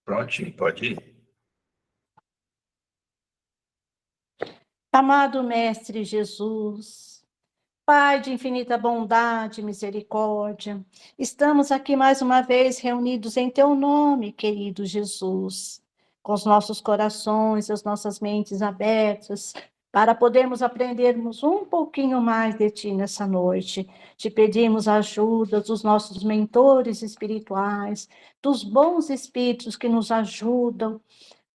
Prontinho, pode ir. Amado Mestre Jesus, Pai de infinita bondade e misericórdia, estamos aqui mais uma vez reunidos em Teu nome, querido Jesus, com os nossos corações, as nossas mentes abertas, para podermos aprendermos um pouquinho mais de Ti nessa noite. Te pedimos a ajuda dos nossos mentores espirituais, dos bons espíritos que nos ajudam,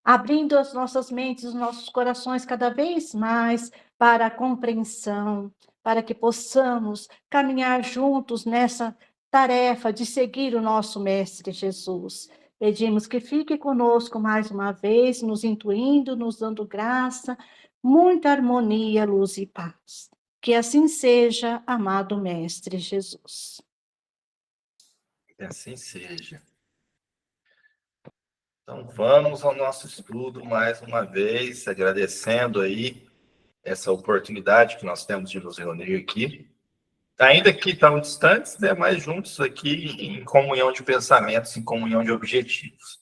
abrindo as nossas mentes, os nossos corações cada vez mais para a compreensão, para que possamos caminhar juntos nessa tarefa de seguir o nosso Mestre Jesus. Pedimos que fique conosco mais uma vez, nos intuindo, nos dando graça, muita harmonia, luz e paz. Que assim seja, amado Mestre Jesus. Que assim seja. Então, vamos ao nosso estudo mais uma vez, agradecendo aí essa oportunidade que nós temos de nos reunir aqui. Ainda que tão distantes, né, mas juntos aqui em comunhão de pensamentos, em comunhão de objetivos.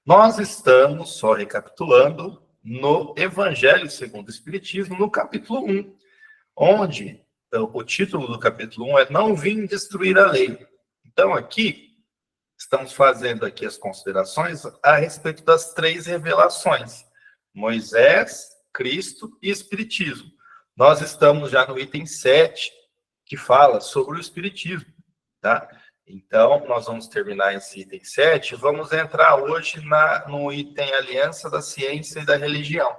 Nós estamos, só recapitulando, no Evangelho segundo o Espiritismo, no capítulo 1, onde o título do capítulo 1 é Não Vim Destruir a Lei. Então, aqui, estamos fazendo aqui as considerações a respeito das três revelações: Moisés, Cristo e Espiritismo. Nós estamos já no item 7, que fala sobre o Espiritismo, tá? Então, nós vamos terminar esse item 7 e vamos entrar hoje no item Aliança da Ciência e da Religião.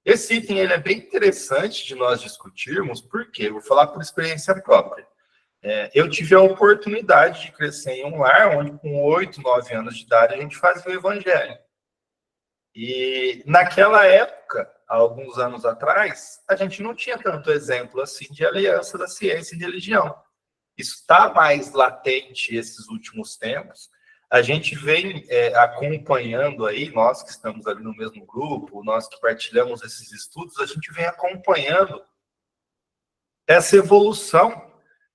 Esse item ele é bem interessante de nós discutirmos, porque eu vou falar por experiência própria. Eu tive a oportunidade de crescer em um lar onde, com 8, 9 anos de idade, a gente fazia o evangelho. E naquela época, há alguns anos atrás, a gente não tinha tanto exemplo assim de aliança da ciência e religião. Isso está mais latente esses últimos tempos. A gente vem acompanhando aí, nós que estamos ali no mesmo grupo, nós que partilhamos esses estudos, a gente vem acompanhando essa evolução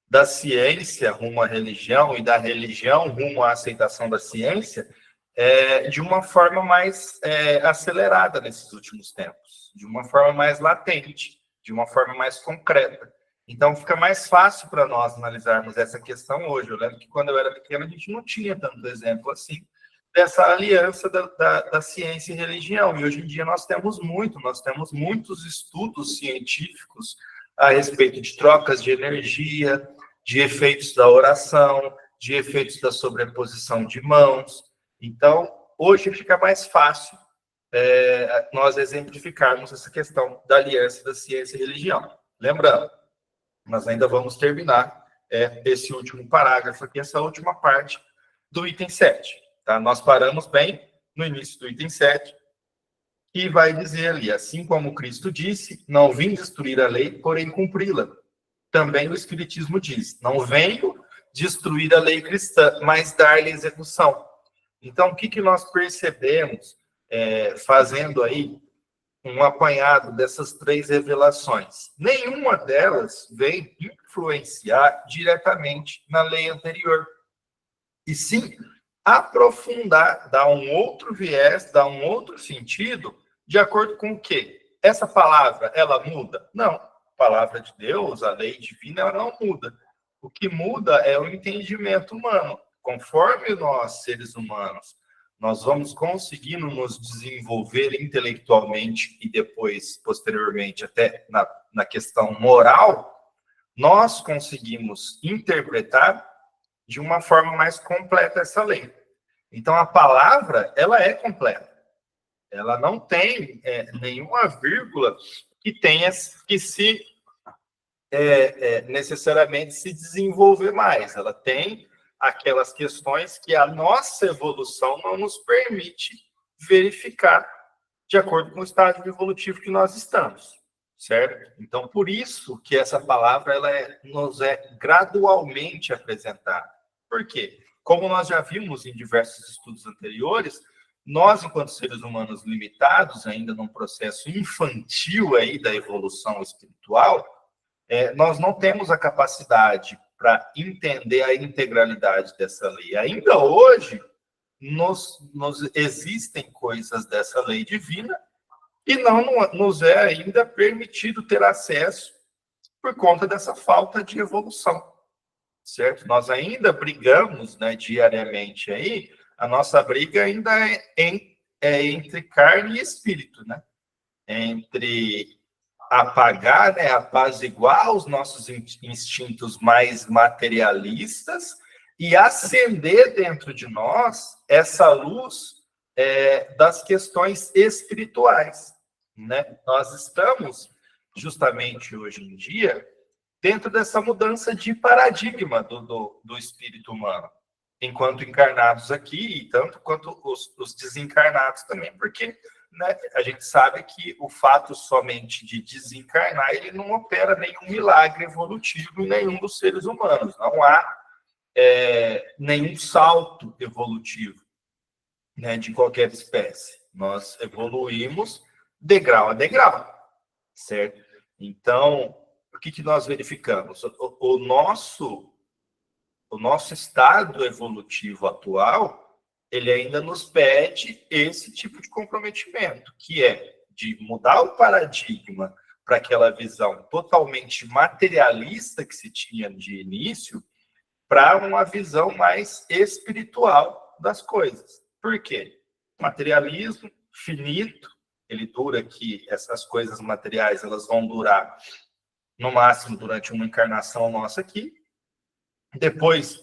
da ciência rumo à religião e da religião rumo à aceitação da ciência de uma forma mais acelerada nesses últimos tempos, de uma forma mais latente, de uma forma mais concreta. Então, fica mais fácil para nós analisarmos essa questão hoje. Eu lembro que quando eu era pequeno, a gente não tinha tanto exemplo assim dessa aliança da ciência e religião. E hoje em dia nós temos muitos estudos científicos a respeito de trocas de energia, de efeitos da oração, de efeitos da sobreposição de mãos. Então, hoje fica mais fácil nós exemplificarmos essa questão da aliança da ciência e religião. Lembrando, nós ainda vamos terminar esse último parágrafo aqui, essa última parte do item 7. Tá? Nós paramos bem no início do item 7, e vai dizer ali, assim como Cristo disse, não vim destruir a lei, porém cumpri-la. Também o Espiritismo diz, não venho destruir a lei cristã, mas dar-lhe execução. Então, o que nós percebemos fazendo aí um apanhado dessas três revelações? Nenhuma delas vem influenciar diretamente na lei anterior, e sim aprofundar, dar um outro viés, dar um outro sentido, de acordo com o quê? Essa palavra, ela muda? Não. A palavra de Deus, a lei divina, ela não muda. O que muda é o entendimento humano. Conforme nós, seres humanos, nós vamos conseguindo nos desenvolver intelectualmente e depois, posteriormente, até na questão moral, nós conseguimos interpretar de uma forma mais completa essa lei. Então, a palavra, ela é completa. Ela não tem nenhuma vírgula que tenha que se necessariamente se desenvolver mais. Ela tem aquelas questões que a nossa evolução não nos permite verificar de acordo com o estágio evolutivo que nós estamos, certo? Então, por isso que essa palavra nos é gradualmente apresentada. Por quê? Como nós já vimos em diversos estudos anteriores, nós, enquanto seres humanos limitados, ainda num processo infantil aí da evolução espiritual, nós não temos a capacidade para entender a integralidade dessa lei. Ainda hoje, existem coisas dessa lei divina e não nos é ainda permitido ter acesso por conta dessa falta de evolução, certo? Nós ainda brigamos, né, diariamente aí, a nossa briga ainda é entre carne e espírito, né? Entre apagar, né, apaziguar os nossos instintos mais materialistas e acender dentro de nós essa luz das questões espirituais, né? Nós estamos justamente hoje em dia dentro dessa mudança de paradigma do espírito humano, enquanto encarnados aqui, e tanto quanto os desencarnados também, porque, né, a gente sabe que o fato somente de desencarnar, ele não opera nenhum milagre evolutivo em nenhum dos seres humanos. Não há nenhum salto evolutivo, né, de qualquer espécie. Nós evoluímos degrau a degrau, certo? Então, o que nós verificamos? O nosso estado evolutivo atual, ele ainda nos pede esse tipo de comprometimento, que é de mudar o paradigma para aquela visão totalmente materialista que se tinha de início, para uma visão mais espiritual das coisas. Por quê? Materialismo finito, ele dura aqui, essas coisas materiais, elas vão durar no máximo durante uma encarnação nossa aqui, depois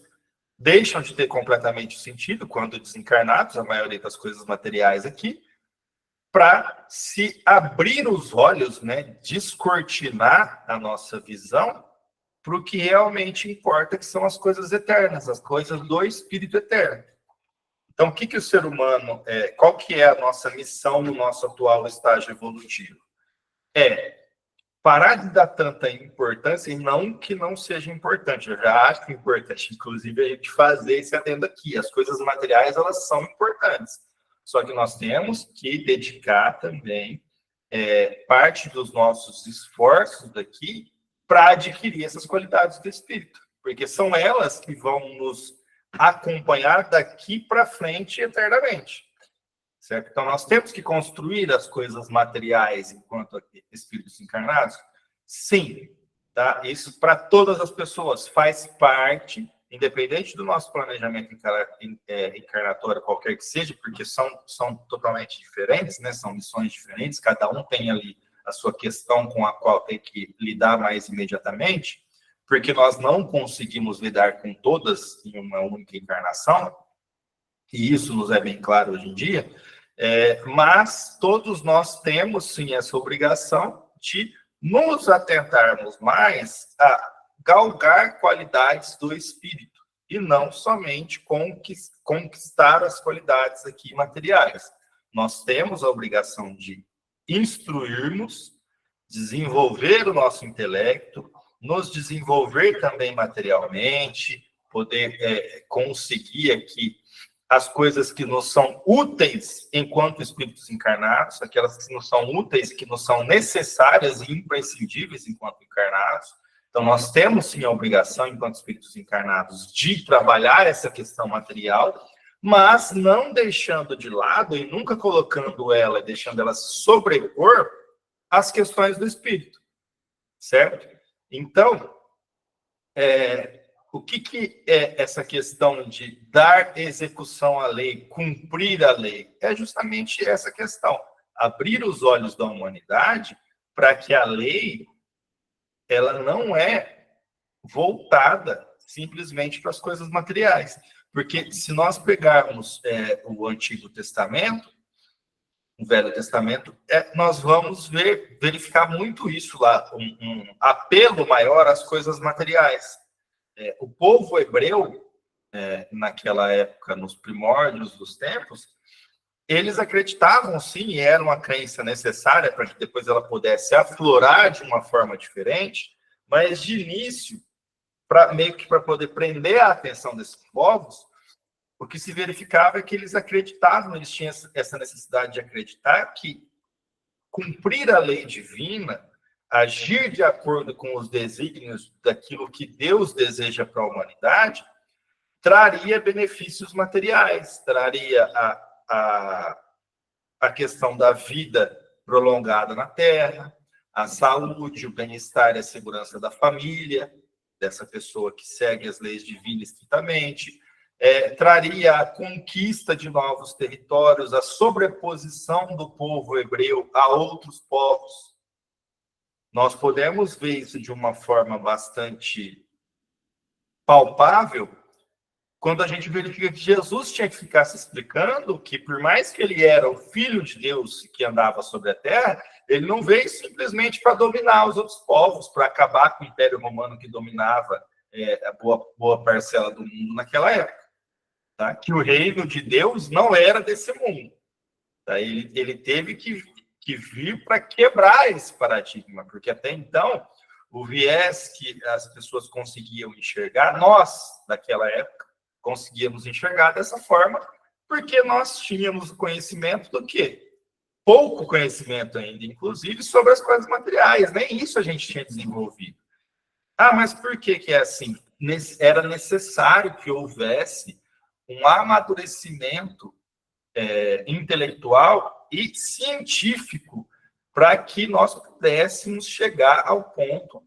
deixam de ter completamente sentido quando desencarnados, a maioria das coisas materiais aqui, para se abrir os olhos, né, descortinar a nossa visão para o que realmente importa, que são as coisas eternas, as coisas do espírito eterno. Então, o que o ser humano, qual que é a nossa missão no nosso atual estágio evolutivo? Parar de dar tanta importância, e não que não seja importante, eu já acho importante, inclusive, a gente fazer esse adendo aqui. As coisas materiais, elas são importantes, só que nós temos que dedicar também parte dos nossos esforços daqui para adquirir essas qualidades do espírito, porque são elas que vão nos acompanhar daqui para frente eternamente, certo? Então, nós temos que construir as coisas materiais enquanto espíritos encarnados? Sim, tá? Isso para todas as pessoas faz parte, independente do nosso planejamento encarnatório, qualquer que seja, porque são totalmente diferentes, né? São missões diferentes, cada um tem ali a sua questão com a qual tem que lidar mais imediatamente, porque nós não conseguimos lidar com todas em uma única encarnação, e isso nos é bem claro hoje em dia, mas todos nós temos, sim, essa obrigação de nos atentarmos mais a galgar qualidades do espírito, e não somente conquistar as qualidades aqui materiais. Nós temos a obrigação de instruirmos, desenvolver o nosso intelecto, nos desenvolver também materialmente, poder conseguir aqui as coisas que nos são úteis enquanto espíritos encarnados, aquelas que nos são úteis, que nos são necessárias e imprescindíveis enquanto encarnados. Então, nós temos, sim, a obrigação, enquanto espíritos encarnados, de trabalhar essa questão material, mas não deixando de lado e nunca colocando ela, deixando ela sobrepor as questões do espírito, certo? Então, o que é essa questão de dar execução à lei, cumprir a lei? É justamente essa questão, abrir os olhos da humanidade para que a lei, ela não é voltada simplesmente para as coisas materiais. Porque se nós pegarmos o Antigo Testamento, o Velho Testamento, nós vamos verificar muito isso lá, um apelo maior às coisas materiais. O povo hebreu, naquela época, nos primórdios dos tempos, eles acreditavam, sim, e era uma crença necessária para que depois ela pudesse aflorar de uma forma diferente, mas de início, meio que para poder prender a atenção desses povos, o que se verificava é que eles acreditavam, eles tinham essa necessidade de acreditar que cumprir a lei divina, agir de acordo com os desígnios daquilo que Deus deseja para a humanidade, traria benefícios materiais, traria a questão da vida prolongada na Terra, a saúde, o bem-estar e a segurança da família, dessa pessoa que segue as leis divinas estritamente, traria a conquista de novos territórios, a sobreposição do povo hebreu a outros povos. Nós podemos ver isso de uma forma bastante palpável quando a gente verifica que Jesus tinha que ficar se explicando que, por mais que ele era o Filho de Deus que andava sobre a terra, ele não veio simplesmente para dominar os outros povos, para acabar com o Império Romano que dominava a boa parcela do mundo naquela época. Tá? Que o reino de Deus não era desse mundo. Tá? Ele teve que vir para quebrar esse paradigma, porque até então, o viés que as pessoas conseguiam enxergar, nós, daquela época, conseguíamos enxergar dessa forma, porque nós tínhamos o conhecimento do quê? Pouco conhecimento ainda, inclusive, sobre as coisas materiais. Nem isso a gente tinha desenvolvido. Ah, mas por que é assim? Era necessário que houvesse um amadurecimento intelectual e científico para que nós pudéssemos chegar ao ponto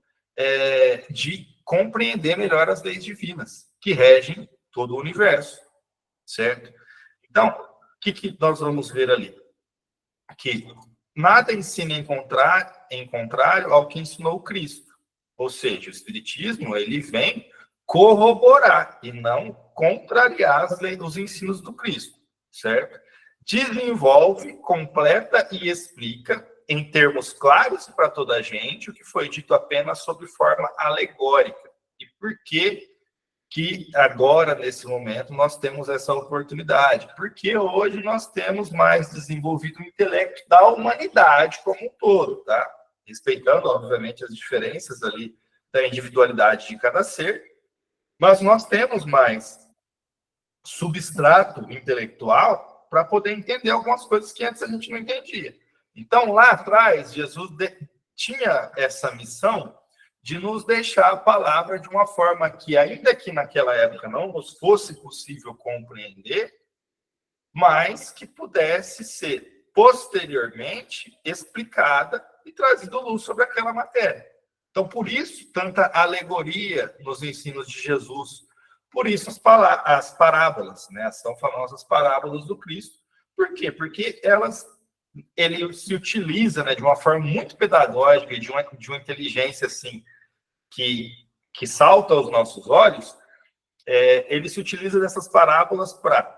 de compreender melhor as leis divinas que regem todo o universo, certo? Então, o que nós vamos ver ali? Que nada ensina em contrário ao que ensinou Cristo. Ou seja, o Espiritismo ele vem corroborar e não contrariar os ensinos do Cristo, certo? Desenvolve, completa e explica em termos claros para toda a gente o que foi dito apenas sob forma alegórica. E por que agora, nesse momento, nós temos essa oportunidade? Porque hoje nós temos mais desenvolvido o intelecto da humanidade como um todo, tá? Respeitando, obviamente, as diferenças ali da individualidade de cada ser, mas nós temos mais substrato intelectual para poder entender algumas coisas que antes a gente não entendia. Então, lá atrás, Jesus tinha essa missão de nos deixar a palavra de uma forma que, ainda que naquela época não nos fosse possível compreender, mas que pudesse ser posteriormente explicada e trazido luz sobre aquela matéria. Então, por isso, tanta alegoria nos ensinos de Jesus, por isso as parábolas, né? São famosas parábolas do Cristo. Por quê? Porque ele se utiliza, né, de uma forma muito pedagógica e de uma inteligência assim, que salta aos nossos olhos, ele se utiliza dessas parábolas para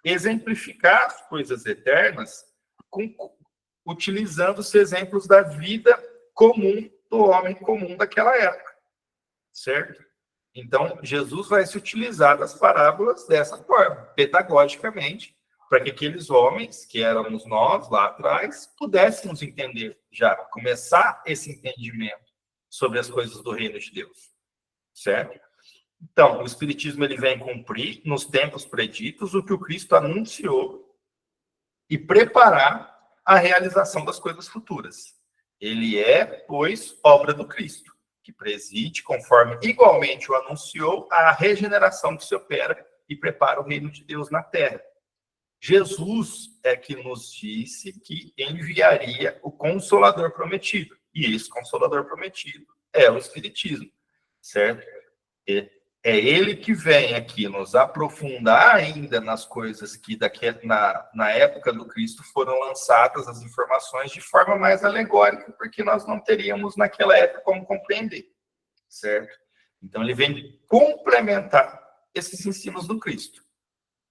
exemplificar as coisas eternas, utilizando-se exemplos da vida comum do homem comum daquela época, certo? Então, Jesus vai se utilizar das parábolas dessa forma, pedagogicamente, para que aqueles homens, que éramos nós lá atrás, pudéssemos entender já, começar esse entendimento sobre as coisas do reino de Deus, certo? Então, o Espiritismo ele vem cumprir, nos tempos preditos, o que o Cristo anunciou e preparar a realização das coisas futuras. Ele é, pois, obra do Cristo, que preside, conforme igualmente o anunciou, a regeneração que se opera e prepara o reino de Deus na Terra. Jesus é que nos disse que enviaria o Consolador prometido. E esse Consolador prometido é o Espiritismo, certo? É ele que vem aqui nos aprofundar ainda nas coisas que na época do Cristo foram lançadas as informações de forma mais alegórica, porque nós não teríamos naquela época como compreender, certo? Então ele vem complementar esses ensinos do Cristo,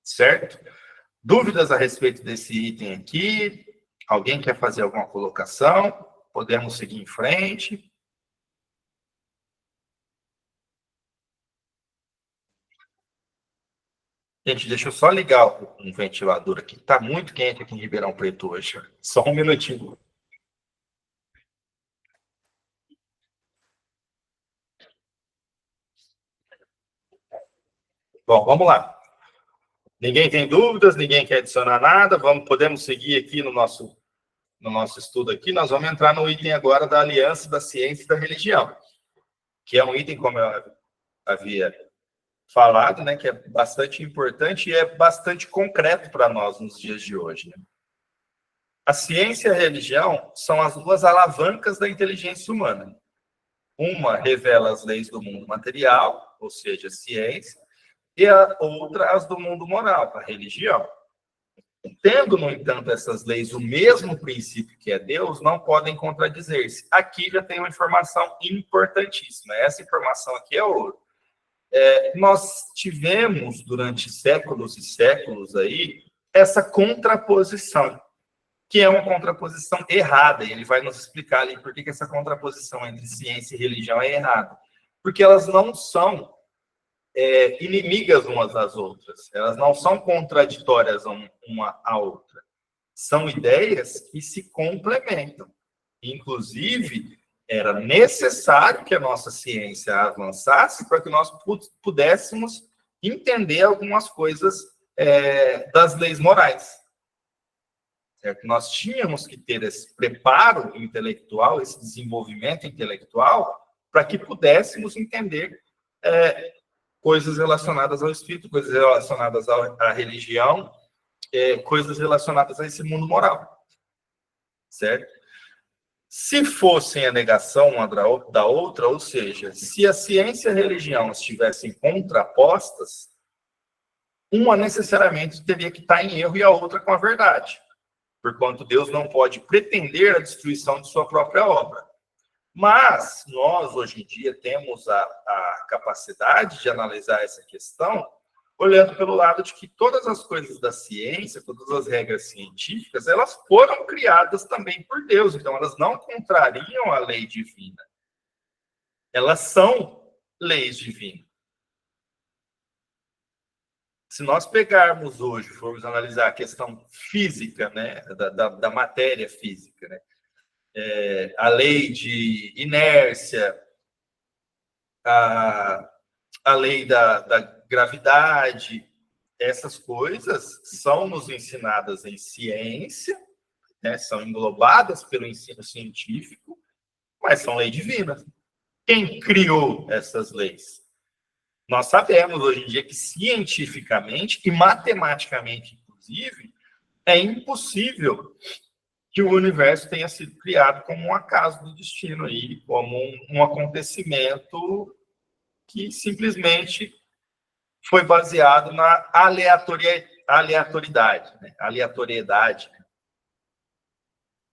certo? Dúvidas a respeito desse item aqui? Alguém quer fazer alguma colocação? Podemos seguir em frente. Gente, deixa eu só ligar um ventilador aqui. Está muito quente aqui em Ribeirão Preto hoje. Só um minutinho. Bom, vamos lá. Ninguém tem dúvidas? Ninguém quer adicionar nada? Podemos seguir aqui no nosso estudo aqui. Nós vamos entrar no item agora da aliança da ciência e da religião, que é um item, como eu havia falado, né, que é bastante importante e é bastante concreto para nós nos dias de hoje, né? A ciência e a religião são as duas alavancas da inteligência humana. Uma revela as leis do mundo material, ou seja, a ciência, e a outra as do mundo moral, a religião. Tendo, no entanto, essas leis o mesmo princípio que é Deus, não podem contradizer-se. Aqui já tem uma informação importantíssima. Essa informação aqui é ouro. Nós tivemos, durante séculos e séculos aí, essa contraposição, que é uma contraposição errada, e ele vai nos explicar ali por que essa contraposição entre ciência e religião é errada. Porque elas não são inimigas umas das outras, elas não são contraditórias uma à outra. São ideias que se complementam. Inclusive, era necessário que a nossa ciência avançasse para que nós pudéssemos entender algumas coisas das leis morais. Certo? Nós tínhamos que ter esse preparo intelectual, esse desenvolvimento intelectual, para que pudéssemos entender coisas relacionadas ao espírito, coisas relacionadas à religião, coisas relacionadas a esse mundo moral. Certo? Se fossem a negação uma da outra, ou seja, se a ciência e a religião estivessem contrapostas, uma necessariamente teria que estar em erro e a outra com a verdade. Porquanto Deus não pode pretender a destruição de sua própria obra. Mas nós, hoje em dia, temos a capacidade de analisar essa questão olhando pelo lado de que todas as coisas da ciência, todas as regras científicas, elas foram criadas também por Deus. Então, elas não contrariam a lei divina. Elas são leis divinas. Se nós pegarmos hoje, formos analisar a questão física, né, da matéria física, né, a lei de inércia, a lei da gravidade, essas coisas são nos ensinadas em ciência, né, são englobadas pelo ensino científico, mas são leis divinas. Quem criou essas leis? Nós sabemos hoje em dia que cientificamente e matematicamente, inclusive, é impossível que o universo tenha sido criado como um acaso do destino aí, como um acontecimento que simplesmente foi baseado na aleatoriedade, né? Aleatoriedade.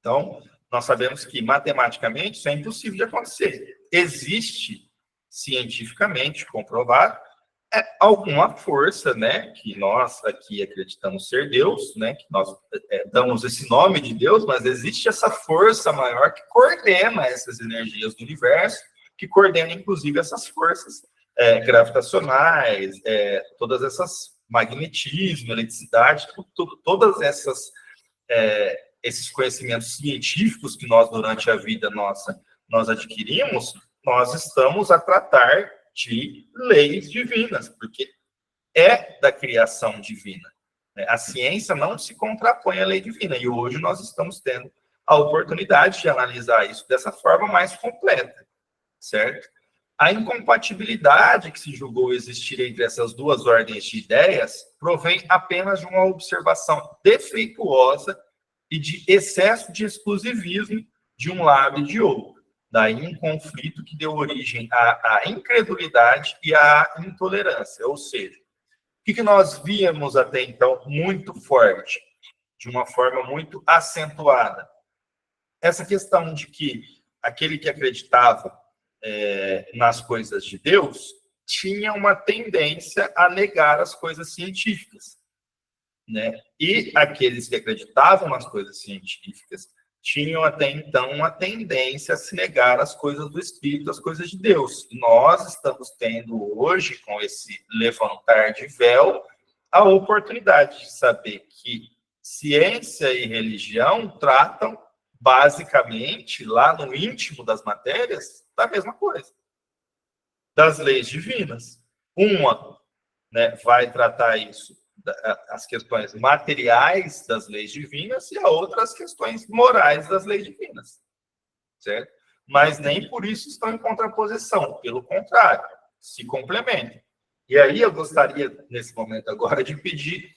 Então, nós sabemos que matematicamente isso é impossível de acontecer. Existe, cientificamente comprovado, alguma força, né, que nós aqui acreditamos ser Deus, né, que nós damos esse nome de Deus, mas existe essa força maior que coordena essas energias do universo, que coordena inclusive essas forças gravitacionais, todas essas magnetismo, eletricidade, todas essas esses conhecimentos científicos que nós durante a vida nossa nós adquirimos, nós estamos a tratar de leis divinas, porque é da criação divina. A ciência não se contrapõe à lei divina, e hoje nós estamos tendo a oportunidade de analisar isso dessa forma mais completa, certo? A incompatibilidade que se julgou existir entre essas duas ordens de ideias provém apenas de uma observação defeituosa e de excesso de exclusivismo de um lado e de outro. Daí um conflito que deu origem à incredulidade e à intolerância. Ou seja, o que nós víamos até então muito forte, de uma forma muito acentuada? Essa questão de que aquele que acreditava nas coisas de Deus tinha uma tendência a negar as coisas científicas, né? E aqueles que acreditavam nas coisas científicas tinham até então uma tendência a se negar as coisas do Espírito, as coisas de Deus. Nós estamos tendo hoje, com esse levantar de véu, a oportunidade de saber que ciência e religião tratam basicamente, lá no íntimo das matérias, da mesma coisa, das leis divinas. Uma, né, vai tratar isso, as questões materiais das leis divinas, e a outra as questões morais das leis divinas, certo? Mas nem por isso estão em contraposição, pelo contrário, se complementam. E aí eu gostaria, nesse momento agora, de pedir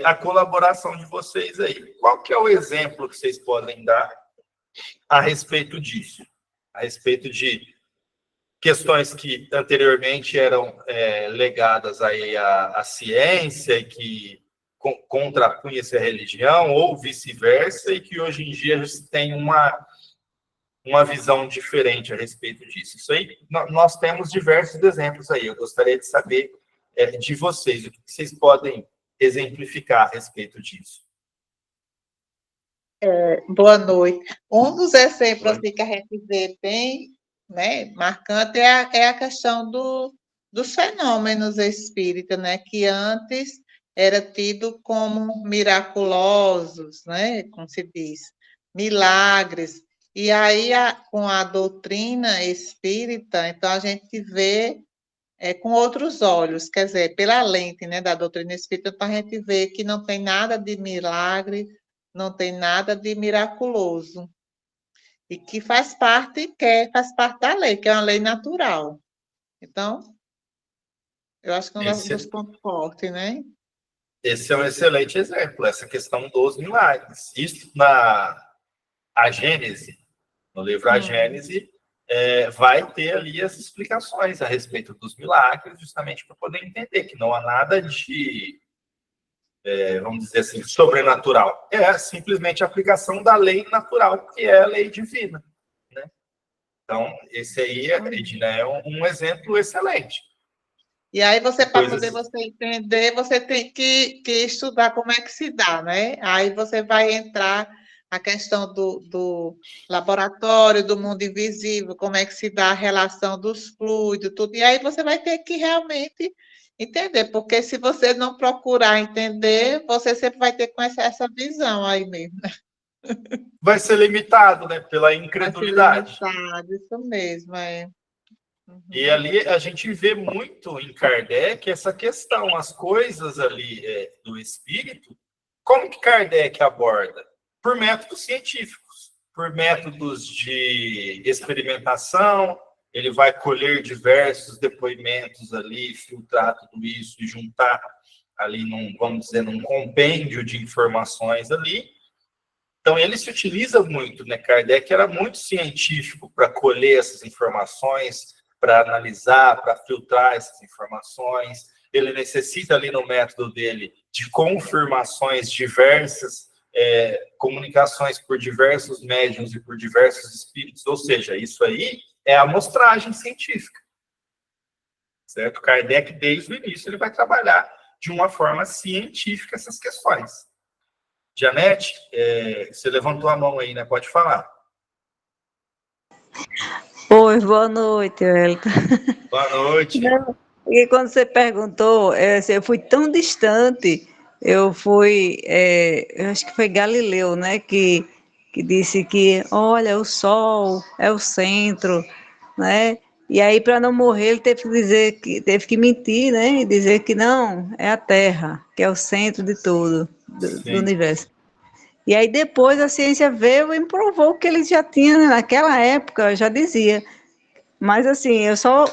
a colaboração de vocês aí. Qual que é o exemplo que vocês podem dar a respeito disso? A respeito de questões que anteriormente eram legadas aí à ciência e que contrapunha-se à religião, ou vice-versa, e que hoje em dia tem uma visão diferente a respeito disso. Isso aí, nós temos diversos exemplos aí. Eu gostaria de saber de vocês, o que vocês podem exemplificar a respeito disso. Boa noite. Um dos exemplos assim, que a gente vê bem, né, marcante é a questão dos fenômenos espíritas, né, que antes era tido como miraculosos, né, como se diz, milagres. E aí, com a doutrina espírita, então a gente vê com outros olhos, quer dizer, pela lente, né, da doutrina espírita, então a gente vê que não tem nada de milagre, não tem nada de miraculoso, e que faz parte da lei, que é uma lei natural. Então, eu acho que é um dos pontos fortes, né? Esse é um excelente exemplo, essa questão dos milagres. Isso a Gênese, no livro A Gênese, vai ter ali as explicações a respeito dos milagres, justamente para poder entender que não há nada de, vamos dizer assim, sobrenatural. É simplesmente a aplicação da lei natural, que é a lei divina, né? Então, esse aí, Edna, é um exemplo excelente. E aí, para poder você entender, você tem que estudar como é que se dá, né? Aí você vai entrar a questão do laboratório, do mundo invisível, como é que se dá a relação dos fluidos, tudo. E aí você vai ter que realmente entender, porque se você não procurar entender, você sempre vai ter com essa visão aí mesmo. Vai ser limitado, né? Pela incredulidade. Vai ser limitado, isso mesmo, E ali a gente vê muito em Kardec essa questão, as coisas ali do espírito, como que Kardec aborda? Por métodos científicos, por métodos de experimentação, ele vai colher diversos depoimentos ali, filtrar tudo isso e juntar ali vamos dizer, num compêndio de informações ali. Então, ele se utiliza muito, né? Kardec era muito científico para colher essas informações, para analisar, para filtrar essas informações. Ele necessita ali no método dele de confirmações diversas, comunicações por diversos médiuns e por diversos espíritos, ou seja, isso aí é a amostragem científica, certo? Kardec, desde o início, ele vai trabalhar de uma forma científica essas questões. Janete, você levantou a mão aí, né? Pode falar. Oi, boa noite, Wellington. Boa noite. E quando você perguntou, eu fui tão distante, eu acho que foi Galileu, né, que disse que, olha, o Sol é o centro, né, e aí para não morrer ele teve que mentir, né, e dizer que não, é a Terra, que é o centro de tudo, do universo. E aí depois a ciência veio e provou que ele já tinha, né, naquela época, já dizia. Mas assim, eu só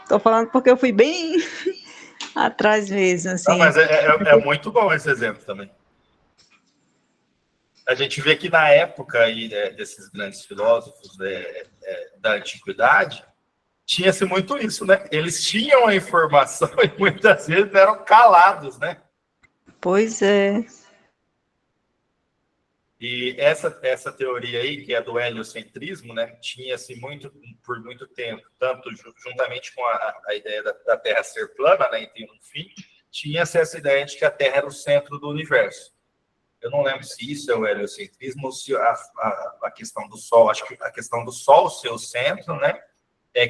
estou falando porque eu fui bem atrás mesmo, assim. Não, mas é muito bom esse exemplo também. A gente vê que na época aí, desses grandes filósofos da antiguidade, tinha-se muito isso, né? Eles tinham a informação e muitas vezes eram calados, né? Pois é. E essa teoria aí, que é do heliocentrismo, né, tinha-se por muito tempo, tanto juntamente com a ideia da Terra ser plana, né, e ter um fim, tinha-se essa ideia de que a Terra era o centro do universo. Eu não lembro se isso é o heliocentrismo ou se a questão do Sol, acho que a questão do Sol ser o centro, né,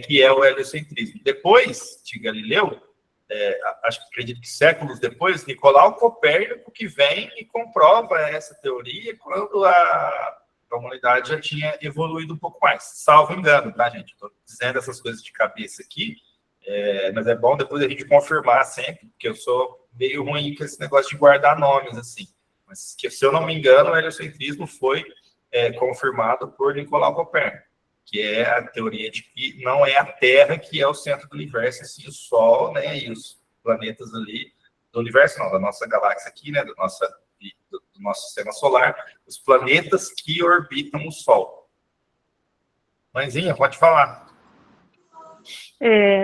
que é o heliocentrismo. Depois de Galileu, acredito que séculos depois, Nicolau Copérnico que vem e comprova essa teoria quando a humanidade já tinha evoluído um pouco mais. Salvo engano, tá, gente? Estou dizendo essas coisas de cabeça aqui, mas é bom depois a gente confirmar sempre, porque eu sou meio ruim com esse negócio de guardar nomes, assim. Mas, se eu não me engano, o heliocentrismo foi confirmado por Nicolau Copérnico. que é a teoria de que não é a Terra que é o centro do universo, assim, o Sol, né, e os planetas ali do universo, não, da nossa galáxia aqui, né, do nosso sistema solar, os planetas que orbitam o Sol. Mãezinha, pode falar.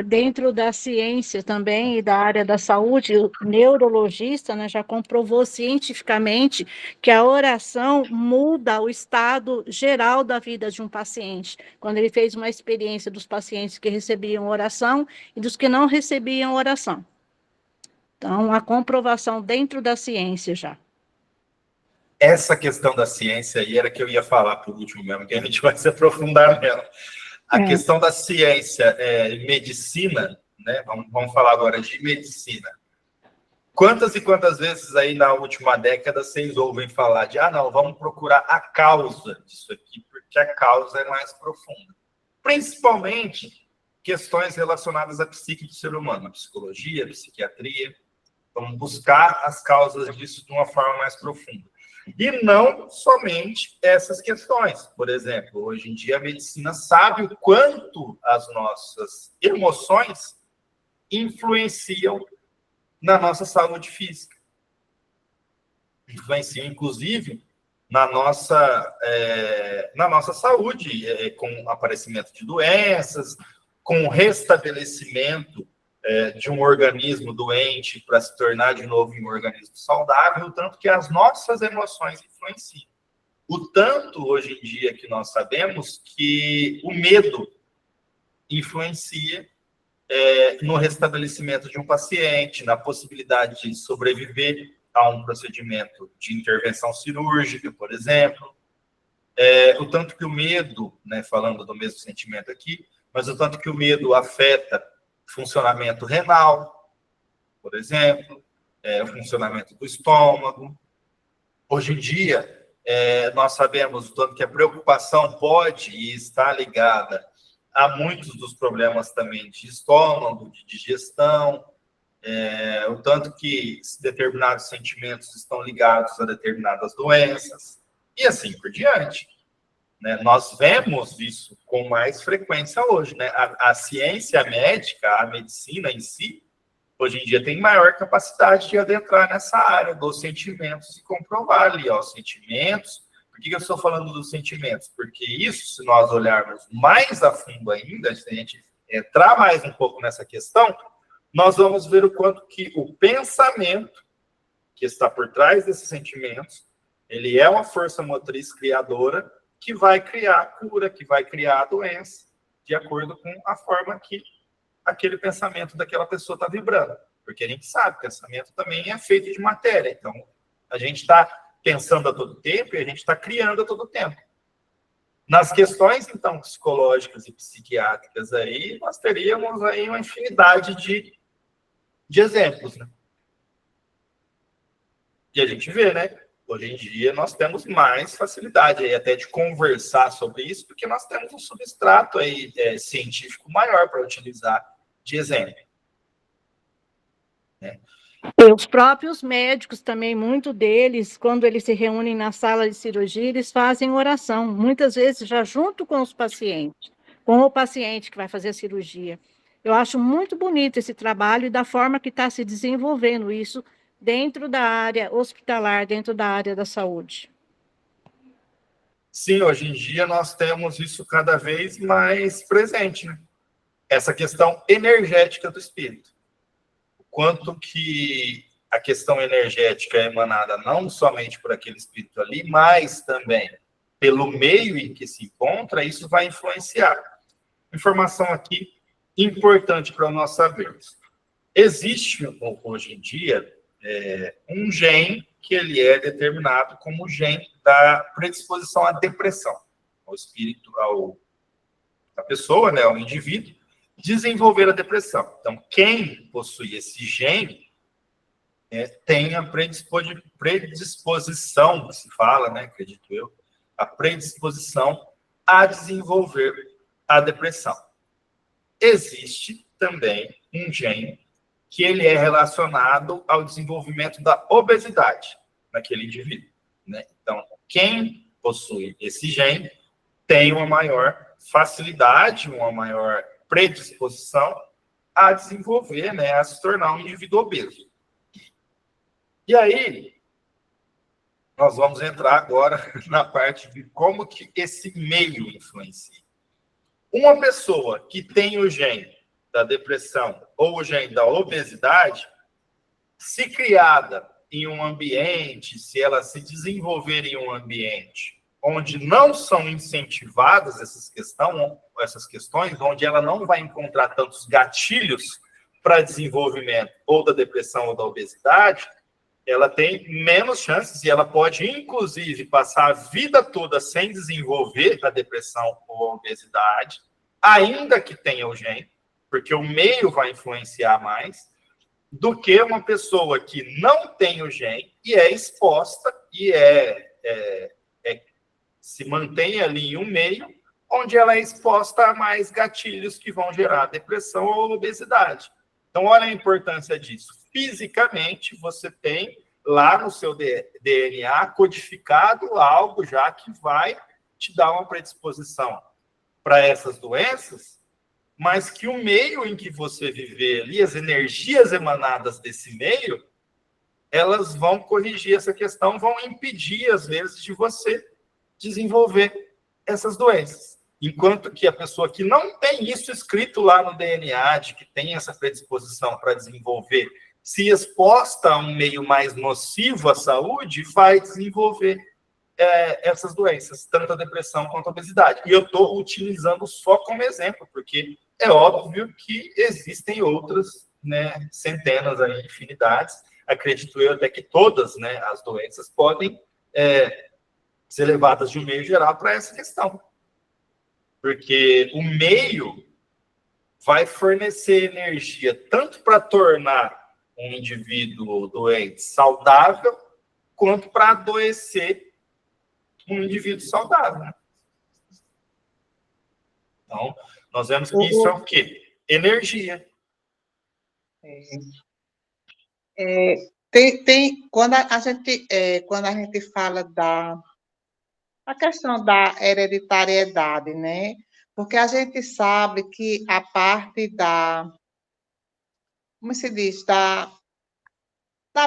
Dentro da ciência também e da área da saúde, o neurologista, né, já comprovou cientificamente que a oração muda o estado geral da vida de um paciente. Quando ele fez uma experiência dos pacientes que recebiam oração e dos que não recebiam oração. Então, a comprovação dentro da ciência já. Essa questão da ciência aí era que eu ia falar por último mesmo, que a gente vai se aprofundar nela. A questão da ciência, medicina, né? Vamos falar agora de medicina. Quantas e quantas vezes aí na última década vocês ouvem falar de, não, vamos procurar a causa disso aqui, porque a causa é mais profunda. Principalmente questões relacionadas à psique do ser humano, a psicologia, a psiquiatria. Vamos buscar as causas disso de uma forma mais profunda. E não somente essas questões. Por exemplo, hoje em dia a medicina sabe o quanto as nossas emoções influenciam na nossa saúde física. Influenciam, inclusive, na nossa saúde, com o aparecimento de doenças, com o restabelecimento de um organismo doente para se tornar de novo um organismo saudável, o tanto que as nossas emoções influenciam. O tanto, hoje em dia, que nós sabemos que o medo influencia no restabelecimento de um paciente, na possibilidade de sobreviver a um procedimento de intervenção cirúrgica, por exemplo. O tanto que o medo, né, falando do mesmo sentimento aqui, mas o tanto que o medo afeta funcionamento renal, por exemplo, o funcionamento do estômago. Hoje em dia, nós sabemos o tanto que a preocupação pode e está ligada a muitos dos problemas também de estômago, de digestão, o tanto que determinados sentimentos estão ligados a determinadas doenças, e assim por diante. Né? Nós vemos isso com mais frequência hoje. Né? A ciência médica, a medicina em si, hoje em dia tem maior capacidade de adentrar nessa área dos sentimentos e comprovar ali, os sentimentos. Por que eu estou falando dos sentimentos? Porque isso, se nós olharmos mais a fundo ainda, se a gente entrar mais um pouco nessa questão, nós vamos ver o quanto que o pensamento que está por trás desses sentimentos, ele é uma força motriz criadora que vai criar a cura, que vai criar a doença, de acordo com a forma que aquele pensamento daquela pessoa está vibrando. Porque a gente sabe, pensamento também é feito de matéria. Então, a gente está pensando a todo tempo e a gente está criando a todo tempo. Nas questões, então, psicológicas e psiquiátricas aí, nós teríamos aí uma infinidade de exemplos, né? E a gente vê, né? Hoje em dia, nós temos mais facilidade aí até de conversar sobre isso, porque nós temos um substrato aí, científico maior para utilizar de exemplo. Né? E os próprios médicos também, muito deles, quando eles se reúnem na sala de cirurgia, eles fazem oração, muitas vezes já junto com os pacientes, com o paciente que vai fazer a cirurgia. Eu acho muito bonito esse trabalho e da forma que está se desenvolvendo isso dentro da área hospitalar, dentro da área da saúde. Sim, hoje em dia nós temos isso cada vez mais presente, né? Essa questão energética do espírito. O quanto que a questão energética é emanada não somente por aquele espírito ali, mas também pelo meio em que se encontra, isso vai influenciar. Informação aqui importante para nós sabermos. Existe, hoje em dia, um gene que ele é determinado como o gene da predisposição à depressão. Ao espírito, à pessoa, né, ao indivíduo, desenvolver a depressão. Então, quem possui esse gene tem a predisposição, que se fala, né, acredito eu, a predisposição a desenvolver a depressão. Existe também um gene que ele é relacionado ao desenvolvimento da obesidade naquele indivíduo. Né? Então, quem possui esse gene tem uma maior facilidade, uma maior predisposição a desenvolver, né, a se tornar um indivíduo obeso. E aí, nós vamos entrar agora na parte de como que esse meio influencia. Uma pessoa que tem o gene da depressão ou o gene da obesidade, se criada em um ambiente, se ela se desenvolver em um ambiente onde não são incentivadas essas questões, onde ela não vai encontrar tantos gatilhos para desenvolvimento ou da depressão ou da obesidade, ela tem menos chances e ela pode, inclusive, passar a vida toda sem desenvolver a depressão ou a obesidade, ainda que tenha o gene, porque o meio vai influenciar mais, do que uma pessoa que não tem o gene e é exposta e se mantém ali em um meio onde ela é exposta a mais gatilhos que vão gerar depressão ou obesidade. Então, olha a importância disso. Fisicamente, você tem lá no seu DNA codificado algo já que vai te dar uma predisposição para essas doenças, mas que o meio em que você viver ali, as energias emanadas desse meio, elas vão corrigir essa questão, vão impedir, às vezes, de você desenvolver essas doenças. Enquanto que a pessoa que não tem isso escrito lá no DNA, de que tem essa predisposição para desenvolver, se exposta a um meio mais nocivo à saúde, vai desenvolver essas doenças, tanto a depressão quanto a obesidade. E eu estou utilizando só como exemplo, porque é óbvio que existem outras, né, centenas, aí, infinidades. Acredito eu até que todas, né, as doenças podem ser levadas de um meio geral para essa questão. Porque o meio vai fornecer energia tanto para tornar um indivíduo doente saudável, quanto para adoecer um indivíduo saudável. Então, nós vemos que isso é o quê? Energia. Quando a gente fala a questão da hereditariedade, né? Porque a gente sabe que a parte como se diz, da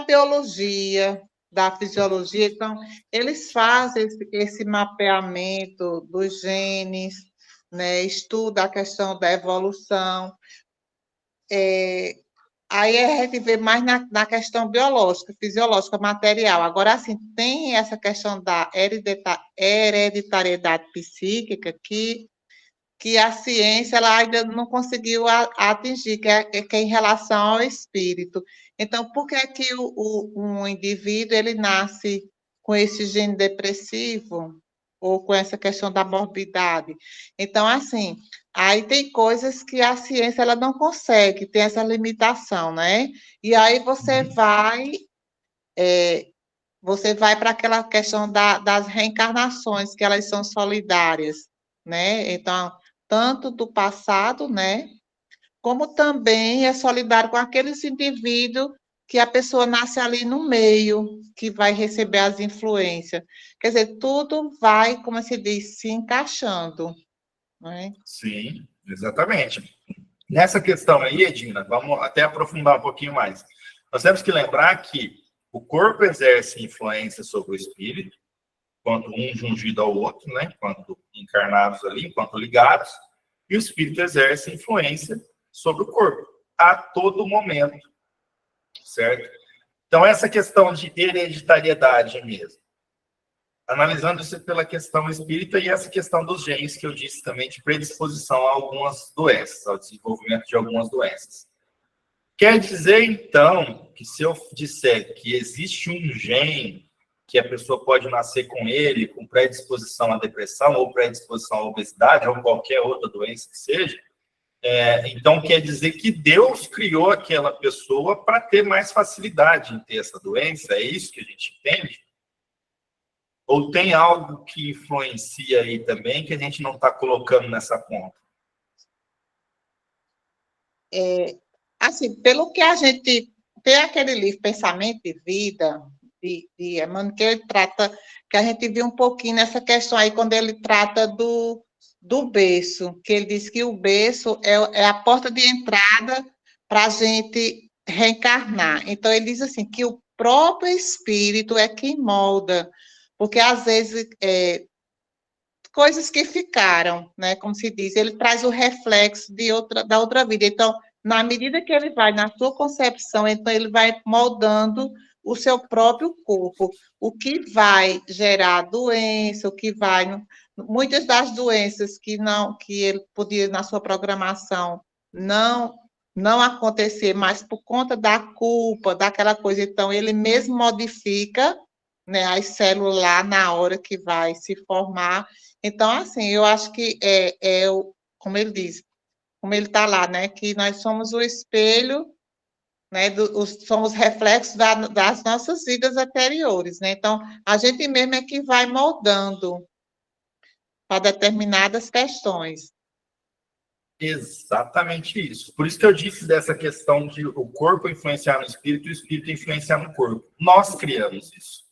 biologia, da fisiologia, então, eles fazem esse mapeamento dos genes, né? Estuda a questão da evolução. Aí a gente vê mais na questão biológica, fisiológica, material. Agora, assim, tem essa questão da hereditariedade psíquica que a ciência ela ainda não conseguiu atingir, que é em relação ao espírito. Então, por que é que um indivíduo ele nasce com esse gene depressivo ou com essa questão da morbidade? Então, assim, aí tem coisas que a ciência ela não consegue, tem essa limitação, né? E aí você vai para aquela questão das reencarnações, que elas são solidárias, né? Então, tanto do passado, né? Como também é solidário com aqueles indivíduos que a pessoa nasce ali no meio, que vai receber as influências. Quer dizer, tudo vai, como se diz, se encaixando, né? Sim, exatamente. Nessa questão aí, Edina, vamos até aprofundar um pouquinho mais. Nós temos que lembrar que o corpo exerce influência sobre o espírito, enquanto um jungido ao outro, né? Enquanto encarnados ali, enquanto ligados, e o espírito exerce influência sobre o corpo a todo momento, certo? Então, essa questão de hereditariedade mesmo, analisando isso pela questão espírita e essa questão dos genes que eu disse também de predisposição a algumas doenças, ao desenvolvimento de algumas doenças. Quer dizer, então, que se eu disser que existe um gene que a pessoa pode nascer com ele, com predisposição à depressão ou predisposição à obesidade ou qualquer outra doença que seja, então quer dizer que Deus criou aquela pessoa para ter mais facilidade em ter essa doença? É isso que a gente entende? Ou tem algo que influencia aí também que a gente não está colocando nessa conta? Assim, pelo que a gente tem aquele livro Pensamento e Vida, de Emmanuel, que ele trata, que a gente viu um pouquinho nessa questão aí, quando ele trata do berço, que ele diz que o berço é a porta de entrada para a gente reencarnar. Então, ele diz assim, que o próprio espírito é quem molda, porque às vezes coisas que ficaram, né, como se diz, ele traz o reflexo da outra vida. Então, na medida que ele vai na sua concepção, então ele vai moldando o seu próprio corpo, o que vai gerar doença, o que vai... Muitas das doenças que ele podia, na sua programação, não acontecer, mas por conta da culpa, daquela coisa, então ele mesmo modifica, né, as células lá na hora que vai se formar. Então, assim, eu acho que como ele diz, como ele está lá, né, que nós somos o espelho, né, somos reflexos das nossas vidas anteriores, né? Então, a gente mesmo é que vai moldando para determinadas questões. Exatamente isso. Por isso que eu disse dessa questão de o corpo influenciar no espírito e o espírito influenciar no corpo. Nós criamos isso.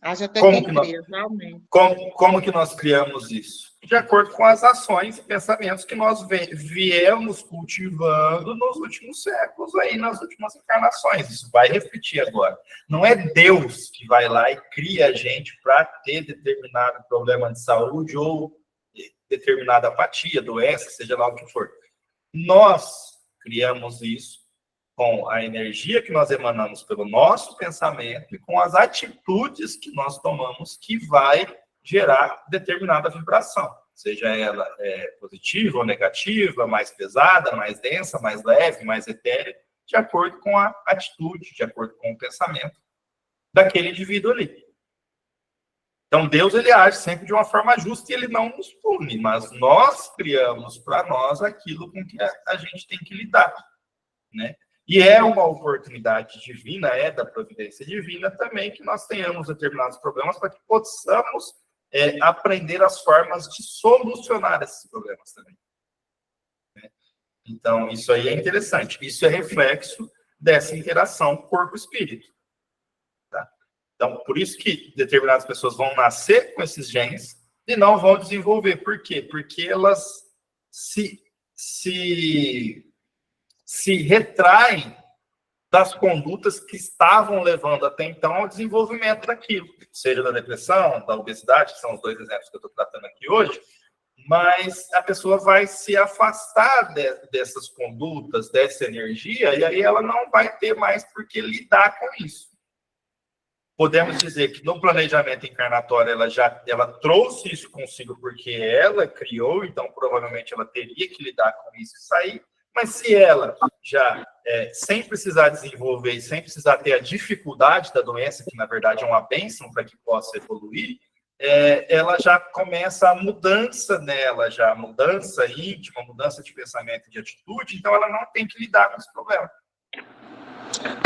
A gente é quem cria, realmente. Como que nós criamos isso? De acordo com as ações e pensamentos que nós viemos cultivando nos últimos séculos, aí nas últimas encarnações. Isso vai refletir agora. Não é Deus que vai lá e cria a gente para ter determinado problema de saúde ou determinada apatia, doença, seja lá o que for. Nós criamos isso com a energia que nós emanamos pelo nosso pensamento e com as atitudes que nós tomamos, que vai gerar determinada vibração, seja ela positiva ou negativa, mais pesada, mais densa, mais leve, mais etérea, de acordo com a atitude, de acordo com o pensamento daquele indivíduo ali. Então, Deus, ele age sempre de uma forma justa e ele não nos pune, mas nós criamos para nós aquilo com que a gente tem que lidar, né? E é uma oportunidade divina, é da providência divina também, que nós tenhamos determinados problemas para que possamos aprender as formas de solucionar esses problemas também. Né? Então, isso aí é interessante. Isso é reflexo dessa interação corpo-espírito. Tá? Então, por isso que determinadas pessoas vão nascer com esses genes e não vão desenvolver. Por quê? Porque elas se retraem das condutas que estavam levando até então ao desenvolvimento daquilo, seja da depressão, da obesidade, que são os dois exemplos que eu estou tratando aqui hoje, mas a pessoa vai se afastar dessas condutas, dessa energia, e aí ela não vai ter mais por que lidar com isso. Podemos dizer que no planejamento encarnatório ela trouxe isso consigo porque ela criou, então provavelmente ela teria que lidar com isso e sair. Mas se ela já, sem precisar desenvolver e sem precisar ter a dificuldade da doença, que na verdade é uma bênção para que possa evoluir, ela já começa a mudança nela, já mudança íntima, mudança de pensamento e de atitude, então ela não tem que lidar com esse problema.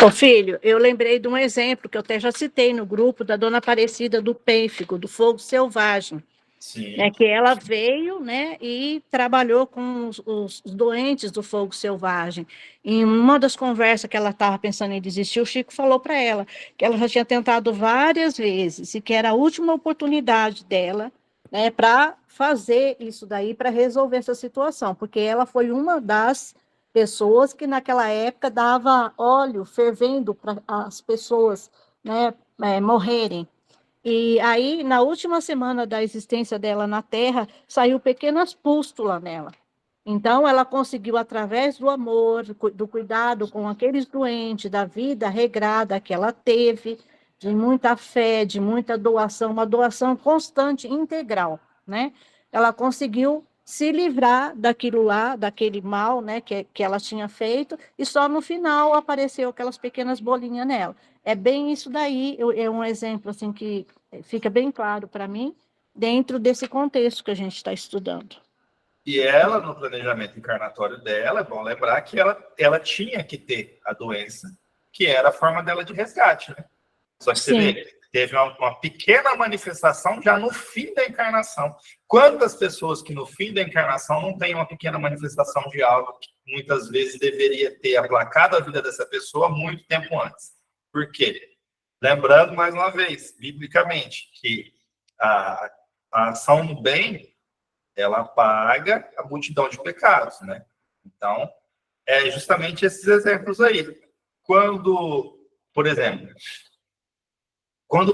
Ô filho, eu lembrei de um exemplo que eu até já citei no grupo da Dona Aparecida do Pênfigo, do Fogo Selvagem. Sim. Que ela veio, né, e trabalhou com os doentes do fogo selvagem. Em uma das conversas que ela estava pensando em desistir, o Chico falou para ela que ela já tinha tentado várias vezes e que era a última oportunidade dela, né, para fazer isso daí, para resolver essa situação, porque ela foi uma das pessoas que naquela época dava óleo fervendo para as pessoas, né, morrerem. E aí, na última semana da existência dela na Terra, saiu pequenas pústulas nela. Então, ela conseguiu, através do amor, do cuidado com aqueles doentes, da vida regrada que ela teve, de muita fé, de muita doação, uma doação constante, integral, né? Ela conseguiu se livrar daquilo lá, daquele mal, né, que ela tinha feito, e só no final apareceu aquelas pequenas bolinhas nela. É bem isso daí, é um exemplo assim que fica bem claro para mim, dentro desse contexto que a gente está estudando. E ela, no planejamento encarnatório dela, é bom lembrar que ela tinha que ter a doença, que era a forma dela de resgate, né? Só que você vê, teve uma pequena manifestação já no fim da encarnação. Quantas pessoas que no fim da encarnação não têm uma pequena manifestação de algo que muitas vezes deveria ter aplacado a vida dessa pessoa muito tempo antes? Por quê? Lembrando, mais uma vez, biblicamente, que a ação no bem, ela apaga a multidão de pecados, né? Então, é justamente esses exemplos aí. Quando, por exemplo, quando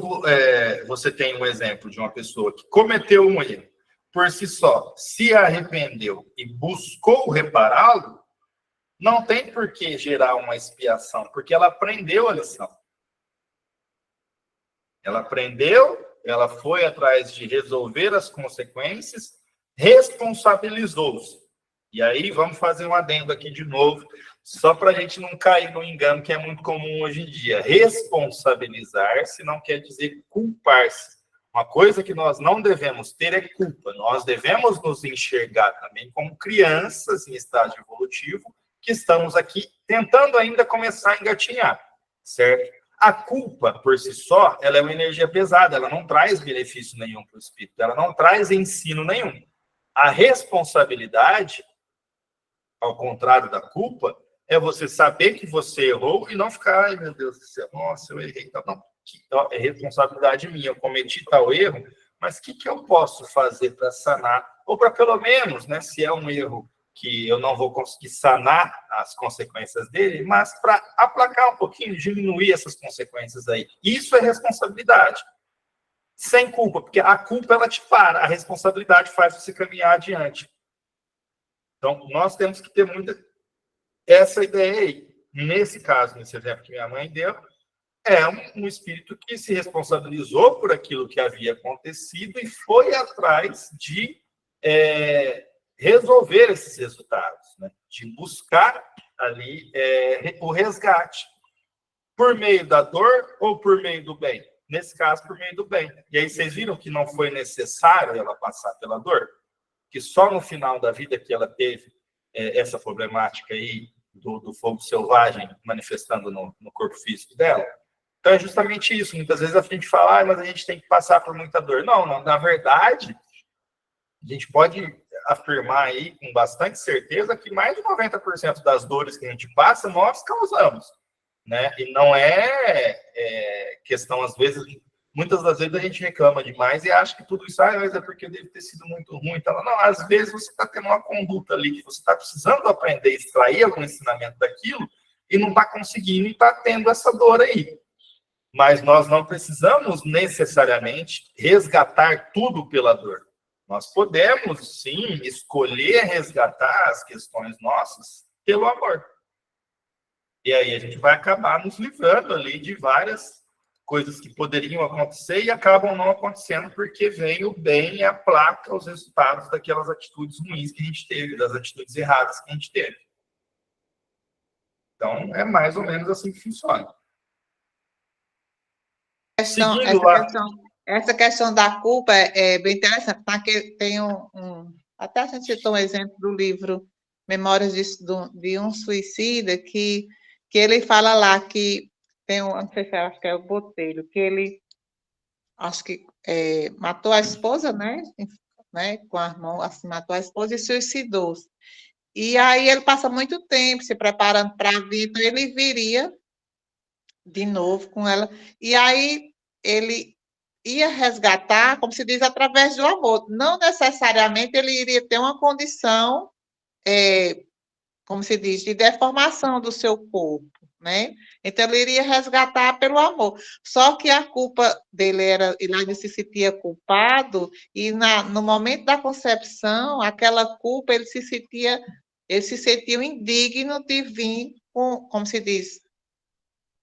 você tem um exemplo de uma pessoa que cometeu um erro, por si só, se arrependeu e buscou repará-lo, não tem por que gerar uma expiação, porque ela aprendeu a lição. Ela aprendeu, ela foi atrás de resolver as consequências, responsabilizou-se. E aí, vamos fazer um adendo aqui de novo, só para a gente não cair no engano que é muito comum hoje em dia. Responsabilizar-se não quer dizer culpar-se. Uma coisa que nós não devemos ter é culpa. Nós devemos nos enxergar também como crianças em estágio evolutivo, que estamos aqui tentando ainda começar a engatinhar, certo? A culpa, por si só, ela é uma energia pesada, ela não traz benefício nenhum para o espírito, ela não traz ensino nenhum. A responsabilidade, ao contrário da culpa, é você saber que você errou e não ficar, ai meu Deus do céu, nossa, eu errei. Não, é responsabilidade minha, eu cometi tal erro, mas o que eu posso fazer para sanar? Ou para pelo menos, né, se é um erro que eu não vou conseguir sanar as consequências dele, mas para aplacar um pouquinho, diminuir essas consequências aí. Isso é responsabilidade. Sem culpa, porque a culpa ela te para, a responsabilidade faz você caminhar adiante. Então, nós temos que ter muita essa ideia aí. Nesse caso, nesse exemplo que minha mãe deu, é um espírito que se responsabilizou por aquilo que havia acontecido e foi atrás de resolver esses resultados, né? De buscar ali o resgate. Por meio da dor ou por meio do bem? Nesse caso, por meio do bem. E aí vocês viram que não foi necessário ela passar pela dor? Que só no final da vida que ela teve essa problemática aí do fogo selvagem manifestando no corpo físico dela? Então é justamente isso. Muitas vezes a gente fala, mas a gente tem que passar por muita dor. Não, na verdade, a gente pode afirmar aí com bastante certeza que mais de 90% das dores que a gente passa, nós causamos, né? E não questão, às vezes, muitas das vezes a gente reclama demais e acha que tudo isso mas é porque deve ter sido muito ruim. Então, não, às vezes você está tendo uma conduta ali que você está precisando aprender, extrair algum ensinamento daquilo e não está conseguindo e está tendo essa dor aí. Mas nós não precisamos necessariamente resgatar tudo pela dor. Nós podemos, sim, escolher resgatar as questões nossas pelo amor. E aí a gente vai acabar nos livrando ali de várias coisas que poderiam acontecer e acabam não acontecendo porque vem o bem e aplaca os resultados daquelas atitudes ruins que a gente teve, das atitudes erradas que a gente teve. Então, é mais ou menos assim que funciona. Essa questão da culpa é bem interessante, porque tem até a gente citou um exemplo do livro Memórias de um Suicida, que ele fala lá que tem não sei se acho que é o Botelho, que ele acho que matou a esposa, né, com a mão, assim, matou a esposa e suicidou-se. E aí ele passa muito tempo se preparando para a vida, então ele viria de novo com ela, e aí ele ia resgatar, como se diz, através do amor. Não necessariamente ele iria ter uma condição, como se diz, de deformação do seu corpo, né? Então, ele iria resgatar pelo amor. Só que a culpa dele ele ainda se sentia culpado, e no momento da concepção, aquela culpa, ele se sentia indigno de vir como se diz,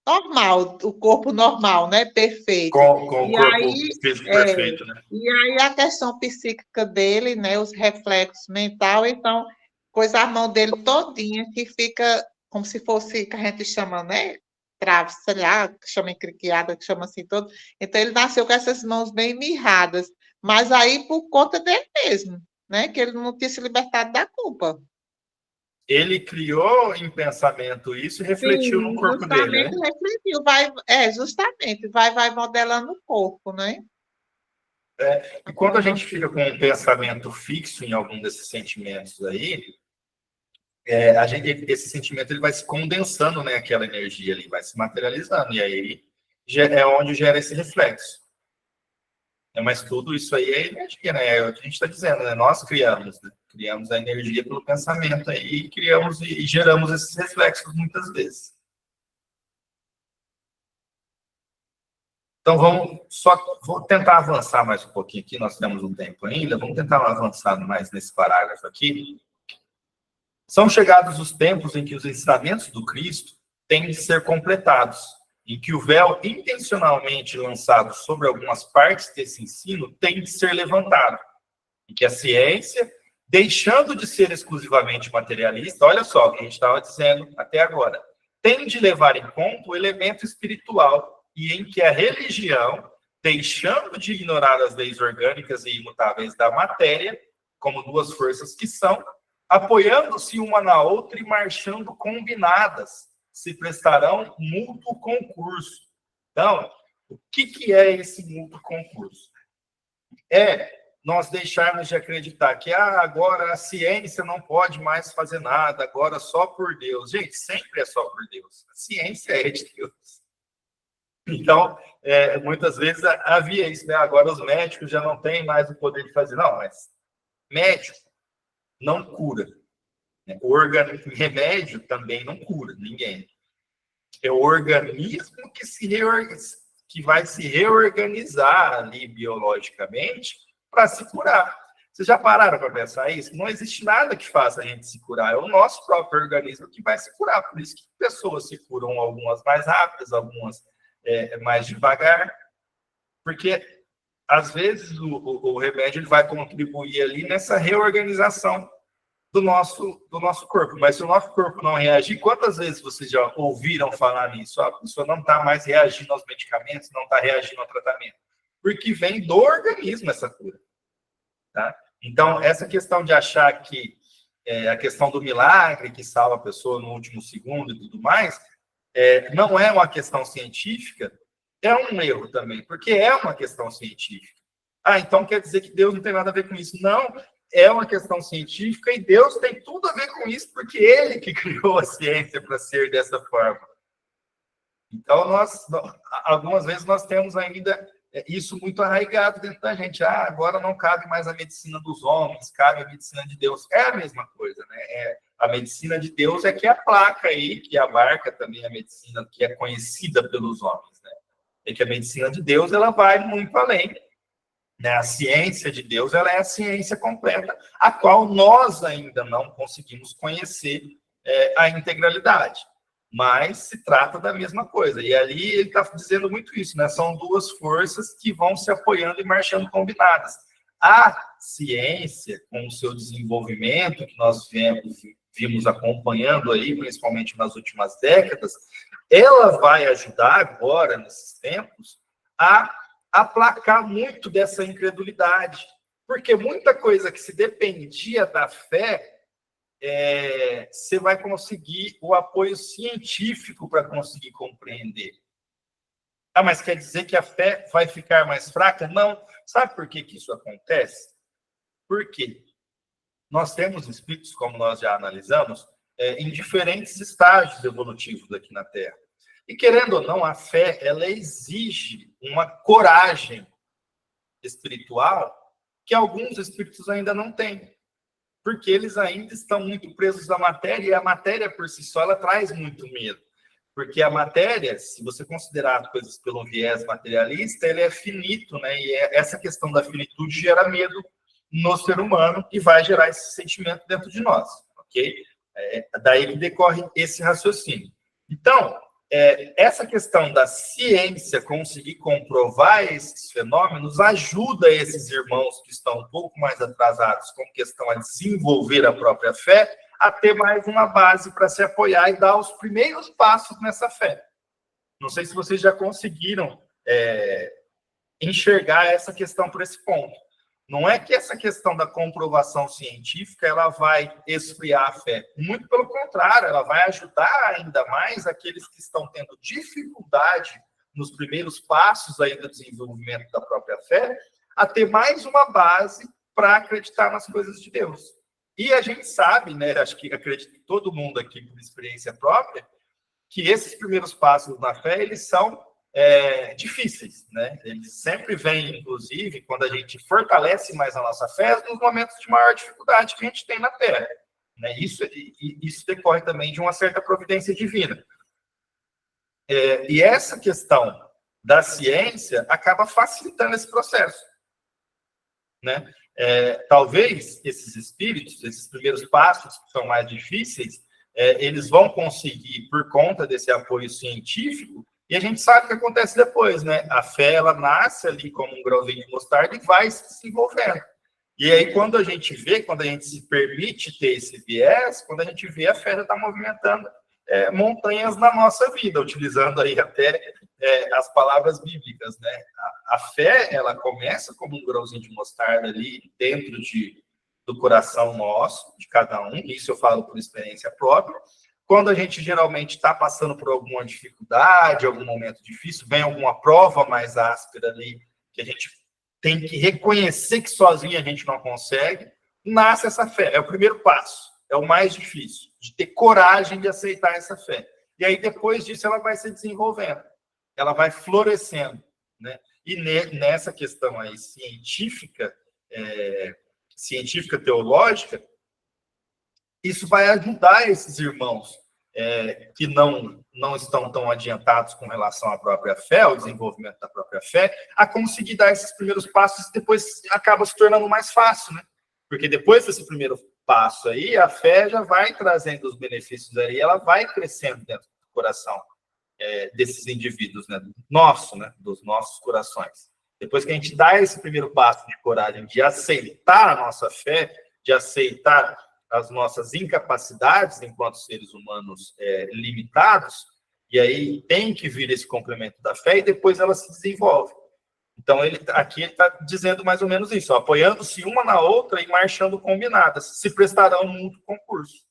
normal, o corpo normal, né? Perfeito. Com o corpo físico perfeito, né? E aí a questão psíquica dele, né? Os reflexos mental, então, coisa a mão dele todinha, que fica como se fosse, que a gente chama, né? Trave, sei lá, que chama encriquiada, que chama assim todo. Então, ele nasceu com essas mãos bem mirradas, mas aí por conta dele mesmo, né? Que ele não tinha se libertado da culpa. Ele criou em pensamento isso e refletiu no corpo dele, né? Refletiu, justamente, vai modelando o corpo, né? E quando a gente fica com um pensamento fixo em algum desses sentimentos aí, esse sentimento ele vai se condensando, né? Aquela energia ali vai se materializando, e aí é onde gera esse reflexo. Mas tudo isso aí é energia, né? É o que a gente está dizendo, né? Nós criamos, né? Criamos a energia pelo pensamento aí, criamos e geramos esses reflexos muitas vezes. Então, vou tentar avançar mais um pouquinho aqui, nós temos um tempo ainda, vamos tentar avançar mais nesse parágrafo aqui. São chegados os tempos em que os ensinamentos do Cristo têm de ser completados, em que o véu intencionalmente lançado sobre algumas partes desse ensino tem de ser levantado, em que a ciência, deixando de ser exclusivamente materialista, olha só o que a gente estava dizendo até agora, tem de levar em conta o elemento espiritual, e em que a religião, deixando de ignorar as leis orgânicas e imutáveis da matéria, como duas forças que são, apoiando-se uma na outra e marchando combinadas, se prestarão mútuo concurso. Então, o que é esse mútuo concurso? É nós deixarmos de acreditar que agora a ciência não pode mais fazer nada, agora só por Deus. Gente, sempre é só por Deus. A ciência é de Deus. Então, muitas vezes havia isso, né? Agora os médicos já não têm mais o poder de fazer. Não, mas médico não cura. O remédio também não cura ninguém. É o organismo que vai se reorganizar ali biologicamente para se curar. Vocês já pararam para pensar isso? Não existe nada que faça a gente se curar. É o nosso próprio organismo que vai se curar. Por isso que pessoas se curam, algumas mais rápidas, algumas mais devagar, porque às vezes o remédio ele vai contribuir ali nessa reorganização do nosso corpo. Mas se o nosso corpo não reagir, quantas vezes vocês já ouviram falar nisso? A pessoa não está mais reagindo aos medicamentos, não está reagindo ao tratamento, porque vem do organismo essa cura. Tá? Então, essa questão de achar que a questão do milagre que salva a pessoa no último segundo e tudo mais, não é uma questão científica, é um erro também, porque é uma questão científica. Então quer dizer que Deus não tem nada a ver com isso. Não, é uma questão científica e Deus tem tudo a ver com isso, porque Ele que criou a ciência para ser dessa forma. Então, algumas vezes nós temos ainda isso muito arraigado dentro da gente. Agora não cabe mais a medicina dos homens, cabe a medicina de Deus. É a mesma coisa, né? A medicina de Deus é que é a placa aí, que abarca também a medicina que é conhecida pelos homens, né? É que a medicina de Deus, ela vai muito além, né? A ciência de Deus, ela é a ciência completa, a qual nós ainda não conseguimos conhecer a integralidade. Mas se trata da mesma coisa. E ali ele está dizendo muito isso, né? São duas forças que vão se apoiando e marchando combinadas. A ciência, com o seu desenvolvimento, que nós vimos acompanhando aí, principalmente nas últimas décadas, ela vai ajudar agora, nesses tempos, a aplacar muito dessa incredulidade. Porque muita coisa que se dependia da fé, você vai conseguir o apoio científico para conseguir compreender. Mas quer dizer que a fé vai ficar mais fraca? Não. Sabe por que isso acontece? Porque nós temos espíritos, como nós já analisamos, em diferentes estágios evolutivos aqui na Terra. E querendo ou não, a fé, ela exige uma coragem espiritual que alguns espíritos ainda não têm. Porque eles ainda estão muito presos à matéria, e a matéria por si só, ela traz muito medo. Porque a matéria, se você considerar as coisas pelo viés materialista, ele é finito, né? E essa questão da finitude gera medo no ser humano e vai gerar esse sentimento dentro de nós, ok? Daí que decorre esse raciocínio. Então, essa questão da ciência conseguir comprovar esses fenômenos ajuda esses irmãos que estão um pouco mais atrasados com questão a desenvolver a própria fé, a ter mais uma base para se apoiar e dar os primeiros passos nessa fé. Não sei se vocês já conseguiram enxergar essa questão por esse ponto. Não é que essa questão da comprovação científica ela vai esfriar a fé. Muito pelo contrário, ela vai ajudar ainda mais aqueles que estão tendo dificuldade nos primeiros passos aí do desenvolvimento da própria fé, a ter mais uma base para acreditar nas coisas de Deus. E a gente sabe, né, acho que acredito que todo mundo aqui por experiência própria, que esses primeiros passos na fé, eles são difíceis, né? Eles sempre vêm, inclusive, quando a gente fortalece mais a nossa fé, nos momentos de maior dificuldade que a gente tem na Terra. Né? Isso decorre também de uma certa providência divina. E essa questão da ciência acaba facilitando esse processo. Né? Talvez esses espíritos, esses primeiros passos que são mais difíceis, eles vão conseguir por conta desse apoio científico, e a gente sabe o que acontece depois, né? A fé, ela nasce ali como um grãozinho de mostarda e vai se desenvolvendo. E aí, quando a gente se permite ter esse viés, quando a gente vê, a fé já está movimentando montanhas na nossa vida, utilizando aí até as palavras bíblicas, né? A fé, ela começa como um grãozinho de mostarda ali dentro do coração nosso, de cada um, isso eu falo por experiência própria. Quando a gente geralmente está passando por alguma dificuldade, algum momento difícil, vem alguma prova mais áspera ali, que a gente tem que reconhecer que sozinho a gente não consegue, nasce essa fé. É o primeiro passo, é o mais difícil, de ter coragem de aceitar essa fé. E aí, depois disso, ela vai se desenvolvendo, ela vai florescendo, né? E nessa questão aí científica teológica, isso vai ajudar esses irmãos que não estão tão adiantados com relação à própria fé, ao desenvolvimento da própria fé, a conseguir dar esses primeiros passos e depois acaba se tornando mais fácil, né? Porque depois desse primeiro passo aí, a fé já vai trazendo os benefícios aí, ela vai crescendo dentro do coração desses indivíduos, né? Dos nossos corações. Depois que a gente dá esse primeiro passo de coragem, de aceitar a nossa fé, de aceitar as nossas incapacidades enquanto seres humanos limitados, e aí tem que vir esse complemento da fé e depois ela se desenvolve. Então, aqui ele está dizendo mais ou menos isso, apoiando-se uma na outra e marchando combinadas, se prestarão um mútuo concurso,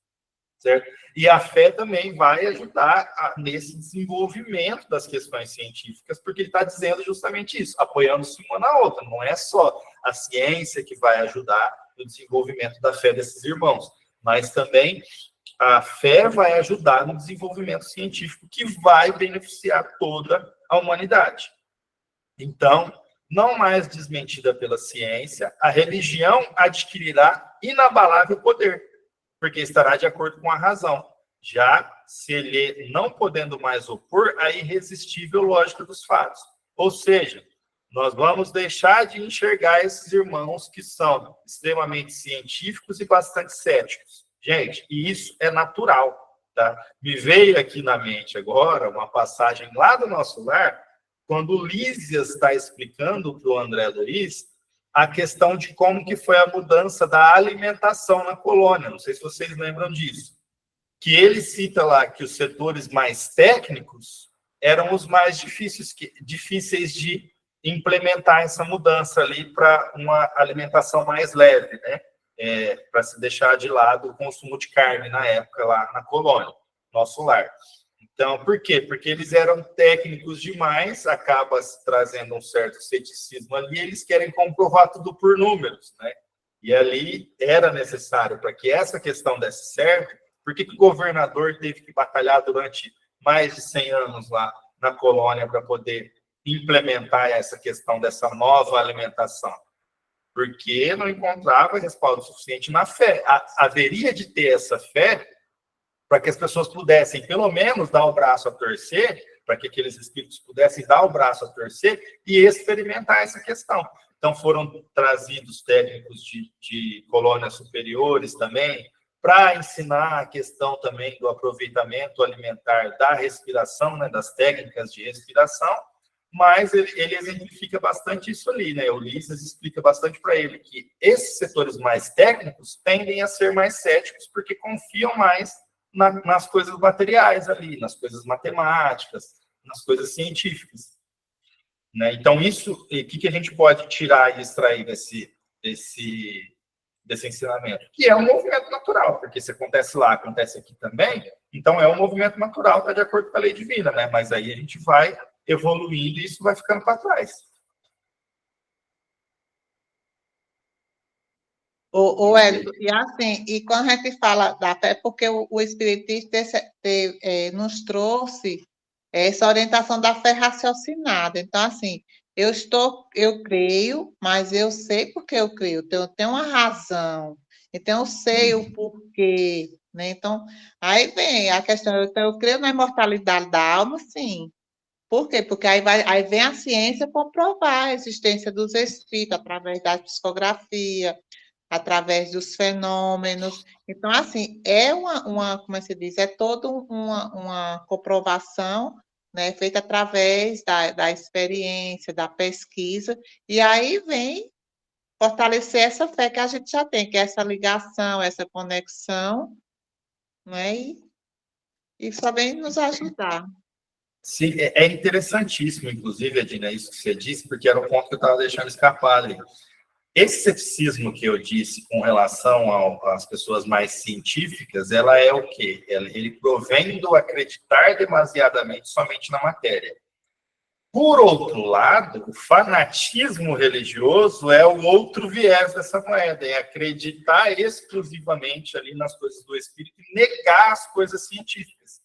certo? E a fé também vai ajudar nesse desenvolvimento das questões científicas, porque ele está dizendo justamente isso, apoiando-se uma na outra, não é só a ciência que vai ajudar no desenvolvimento da fé desses irmãos, mas também a fé vai ajudar no desenvolvimento científico que vai beneficiar toda a humanidade. Então, não mais desmentida pela ciência, a religião adquirirá inabalável poder, porque estará de acordo com a razão. Já se ele não podendo mais opor a irresistível lógica dos fatos. Ou seja, nós vamos deixar de enxergar esses irmãos que são extremamente científicos e bastante céticos. Gente, e isso é natural, tá? Me veio aqui na mente agora uma passagem lá do Nosso Lar, quando o Lísias está explicando para o André Luiz a questão de como que foi a mudança da alimentação na colônia. Não sei se vocês lembram disso. Que ele cita lá que os setores mais técnicos eram os mais difíceis de implementar essa mudança ali para uma alimentação mais leve, né? Para se deixar de lado o consumo de carne na época lá na colônia, Nosso Lar. Então, por quê? Porque eles eram técnicos demais, acaba trazendo um certo ceticismo ali, eles querem comprovar tudo por números, né? E ali era necessário, para que essa questão desse certo, por que o governador teve que batalhar durante mais de 100 anos lá na colônia para poder implementar essa questão dessa nova alimentação? Porque não encontrava respaldo suficiente na fé. Haveria de ter essa fé para que as pessoas pudessem, pelo menos, dar o braço a torcer, para que aqueles espíritos pudessem dar o braço a torcer e experimentar essa questão. Então, foram trazidos técnicos de colônias superiores também, para ensinar a questão também do aproveitamento alimentar da respiração, né, das técnicas de respiração, mas ele exemplifica bastante isso ali, né? O Ulisses explica bastante para ele que esses setores mais técnicos tendem a ser mais céticos porque confiam mais nas coisas materiais ali, nas coisas matemáticas, nas coisas científicas, né? Então, isso, o que a gente pode tirar e extrair desse ensinamento? Que é um movimento natural, porque se acontece lá, acontece aqui também, então é um movimento natural, está de acordo com a lei divina, né? Mas aí a gente vai evoluindo e isso vai ficando para trás. O Hélio, e assim, e quando a gente fala da fé, porque o Espiritismo nos trouxe é essa orientação da fé raciocinada. Então, assim, eu creio, mas eu sei porque eu creio, então eu tenho uma razão, então eu sei o porquê, né? Então, aí vem a questão, então eu creio na imortalidade da alma, sim. Por quê? Porque aí vem a ciência comprovar a existência dos espíritos através da psicografia, através dos fenômenos. Então, assim, é como é que se diz? É toda uma comprovação, né, feita através da experiência, da pesquisa, e aí vem fortalecer essa fé que a gente já tem, que é essa ligação, essa conexão, né, e só vem nos ajudar. Sim, é interessantíssimo, inclusive, Edina, isso que você disse, porque era um ponto que eu estava deixando escapar ali. Esse ceticismo que eu disse com relação às pessoas mais científicas, ela é o quê? Ele provém do acreditar demasiadamente somente na matéria. Por outro lado, o fanatismo religioso é o outro viés dessa moeda, é acreditar exclusivamente ali nas coisas do espírito e negar as coisas científicas,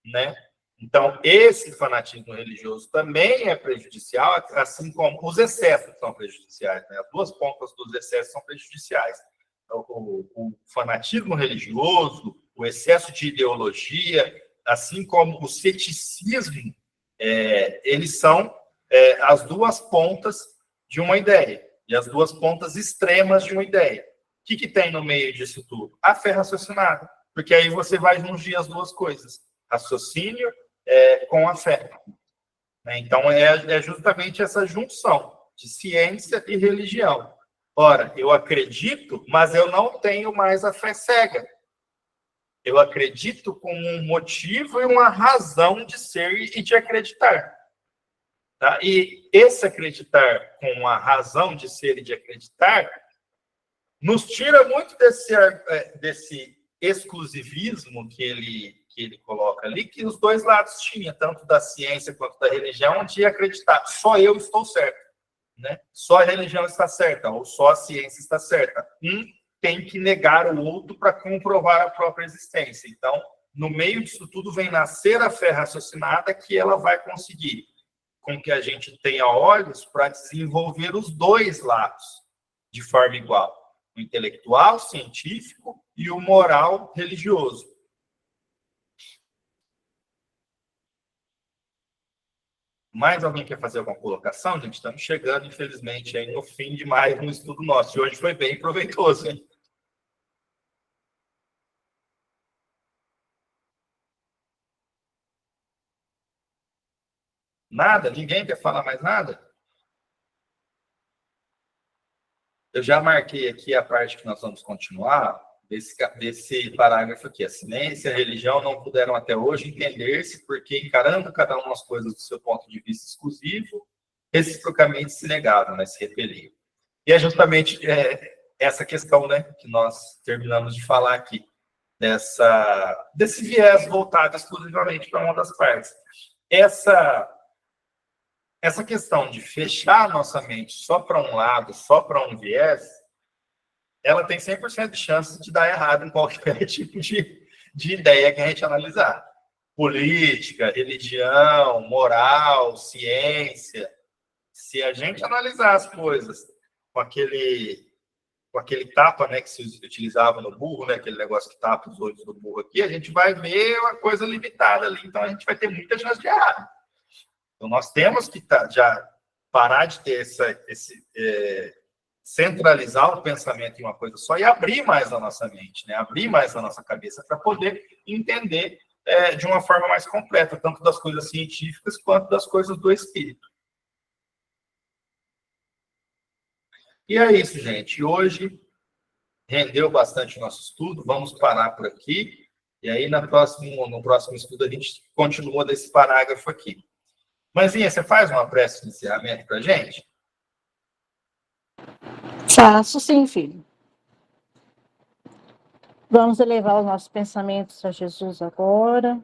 né? Então, esse fanatismo religioso também é prejudicial, assim como os excessos são prejudiciais, né? As duas pontas dos excessos são prejudiciais. O fanatismo religioso, o excesso de ideologia, assim como o ceticismo, eles são as duas pontas de uma ideia, e as duas pontas extremas de uma ideia. O que tem no meio disso tudo? A fé raciocinada, porque aí você vai juntar as duas coisas, raciocínio com a fé. Então, é justamente essa junção de ciência e religião. Ora, eu acredito, mas eu não tenho mais a fé cega. Eu acredito com um motivo e uma razão de ser e de acreditar. Tá? E esse acreditar com a razão de ser e de acreditar nos tira muito desse exclusivismo que ele coloca ali, que os dois lados tinham, tanto da ciência quanto da religião, de acreditar, só eu estou certo, né? Só a religião está certa, ou só a ciência está certa. Um tem que negar o outro para comprovar a própria existência. Então, no meio disso tudo vem nascer a fé raciocinada, que ela vai conseguir com que a gente tenha olhos para desenvolver os dois lados de forma igual. O intelectual, científico, e o moral, religioso. Mais alguém quer fazer alguma colocação? Gente, estamos chegando, infelizmente, aí no fim de mais um estudo nosso. E hoje foi bem proveitoso, hein? Nada? Ninguém quer falar mais nada? Eu já marquei aqui a parte que nós vamos continuar, desse parágrafo aqui. A ciência e a religião não puderam até hoje entender-se porque, encarando cada uma as coisas do seu ponto de vista exclusivo, reciprocamente se negavam, né, se repeliam. E é justamente essa questão, né, que nós terminamos de falar aqui, desse viés voltado exclusivamente para uma das partes. Essa questão de fechar a nossa mente só para um lado, só para um viés, ela tem 100% de chance de dar errado em qualquer tipo de ideia que a gente analisar. Política, religião, moral, ciência. Se a gente analisar as coisas com aquele tapa, né, que se utilizava no burro, né, aquele negócio que tapa os olhos do burro aqui, a gente vai ver uma coisa limitada ali, então a gente vai ter muita chance de errar. Então, nós temos que já parar de ter centralizar o pensamento em uma coisa só e abrir mais a nossa mente, né? Abrir mais a nossa cabeça para poder entender de uma forma mais completa, tanto das coisas científicas quanto das coisas do espírito. E é isso, gente. Hoje rendeu bastante o nosso estudo, vamos parar por aqui, e aí no próximo estudo a gente continua desse parágrafo aqui. Manzinha, você faz uma prece de encerramento para a gente? Faço sim, filho. Vamos elevar os nossos pensamentos a Jesus agora.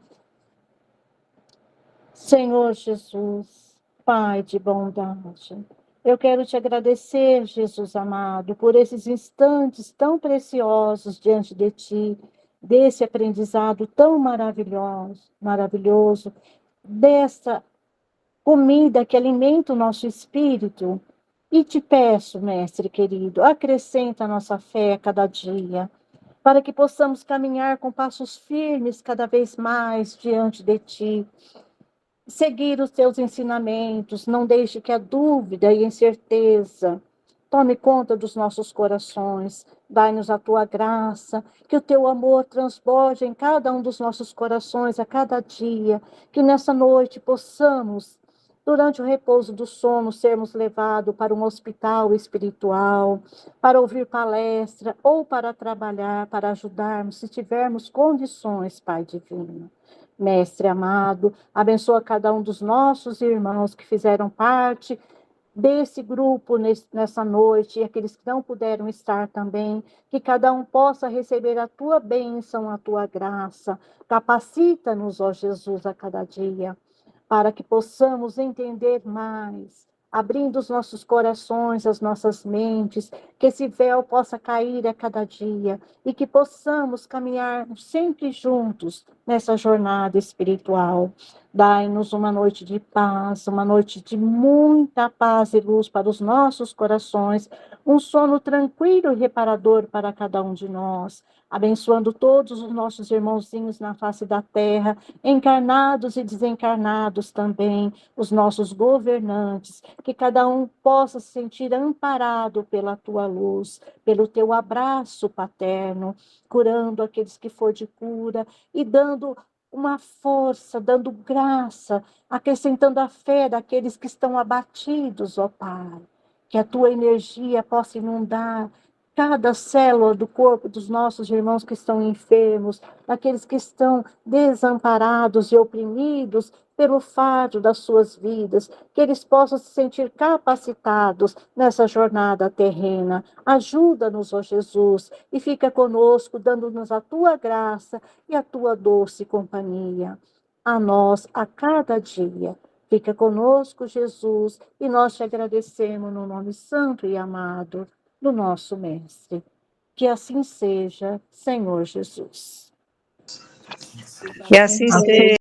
Senhor Jesus, Pai de bondade, eu quero te agradecer, Jesus amado, por esses instantes tão preciosos diante de ti, desse aprendizado tão maravilhoso, dessa comida que alimenta o nosso espírito. E te peço, Mestre querido, acrescenta a nossa fé a cada dia, para que possamos caminhar com passos firmes cada vez mais diante de Ti. Seguir os Teus ensinamentos, não deixe que a dúvida e a incerteza tome conta dos nossos corações. Dai-nos a Tua graça, que o Teu amor transborde em cada um dos nossos corações a cada dia, que nessa noite possamos, durante o repouso do sono, sermos levados para um hospital espiritual, para ouvir palestra ou para trabalhar, para ajudarmos, se tivermos condições, Pai Divino. Mestre amado, abençoa cada um dos nossos irmãos que fizeram parte desse grupo nessa noite, e aqueles que não puderam estar também, que cada um possa receber a Tua bênção, a Tua graça. Capacita-nos, ó Jesus, a cada dia, para que possamos entender mais, abrindo os nossos corações, as nossas mentes, que esse véu possa cair a cada dia e que possamos caminhar sempre juntos nessa jornada espiritual. Dai-nos uma noite de paz, uma noite de muita paz e luz para os nossos corações, um sono tranquilo e reparador para cada um de nós, abençoando todos os nossos irmãozinhos na face da terra, encarnados e desencarnados também, os nossos governantes, que cada um possa se sentir amparado pela Tua luz, pelo Teu abraço paterno, curando aqueles que for de cura e dando uma força, dando graça, acrescentando a fé daqueles que estão abatidos, ó Pai. Que a Tua energia possa inundar cada célula do corpo dos nossos irmãos que estão enfermos, daqueles que estão desamparados e oprimidos pelo fardo das suas vidas, que eles possam se sentir capacitados nessa jornada terrena. Ajuda-nos, ó Jesus, e fica conosco, dando-nos a Tua graça e a Tua doce companhia. A nós, a cada dia. Fica conosco, Jesus, e nós te agradecemos no nome santo e amado do nosso Mestre. Que assim seja, Senhor Jesus. Que assim seja.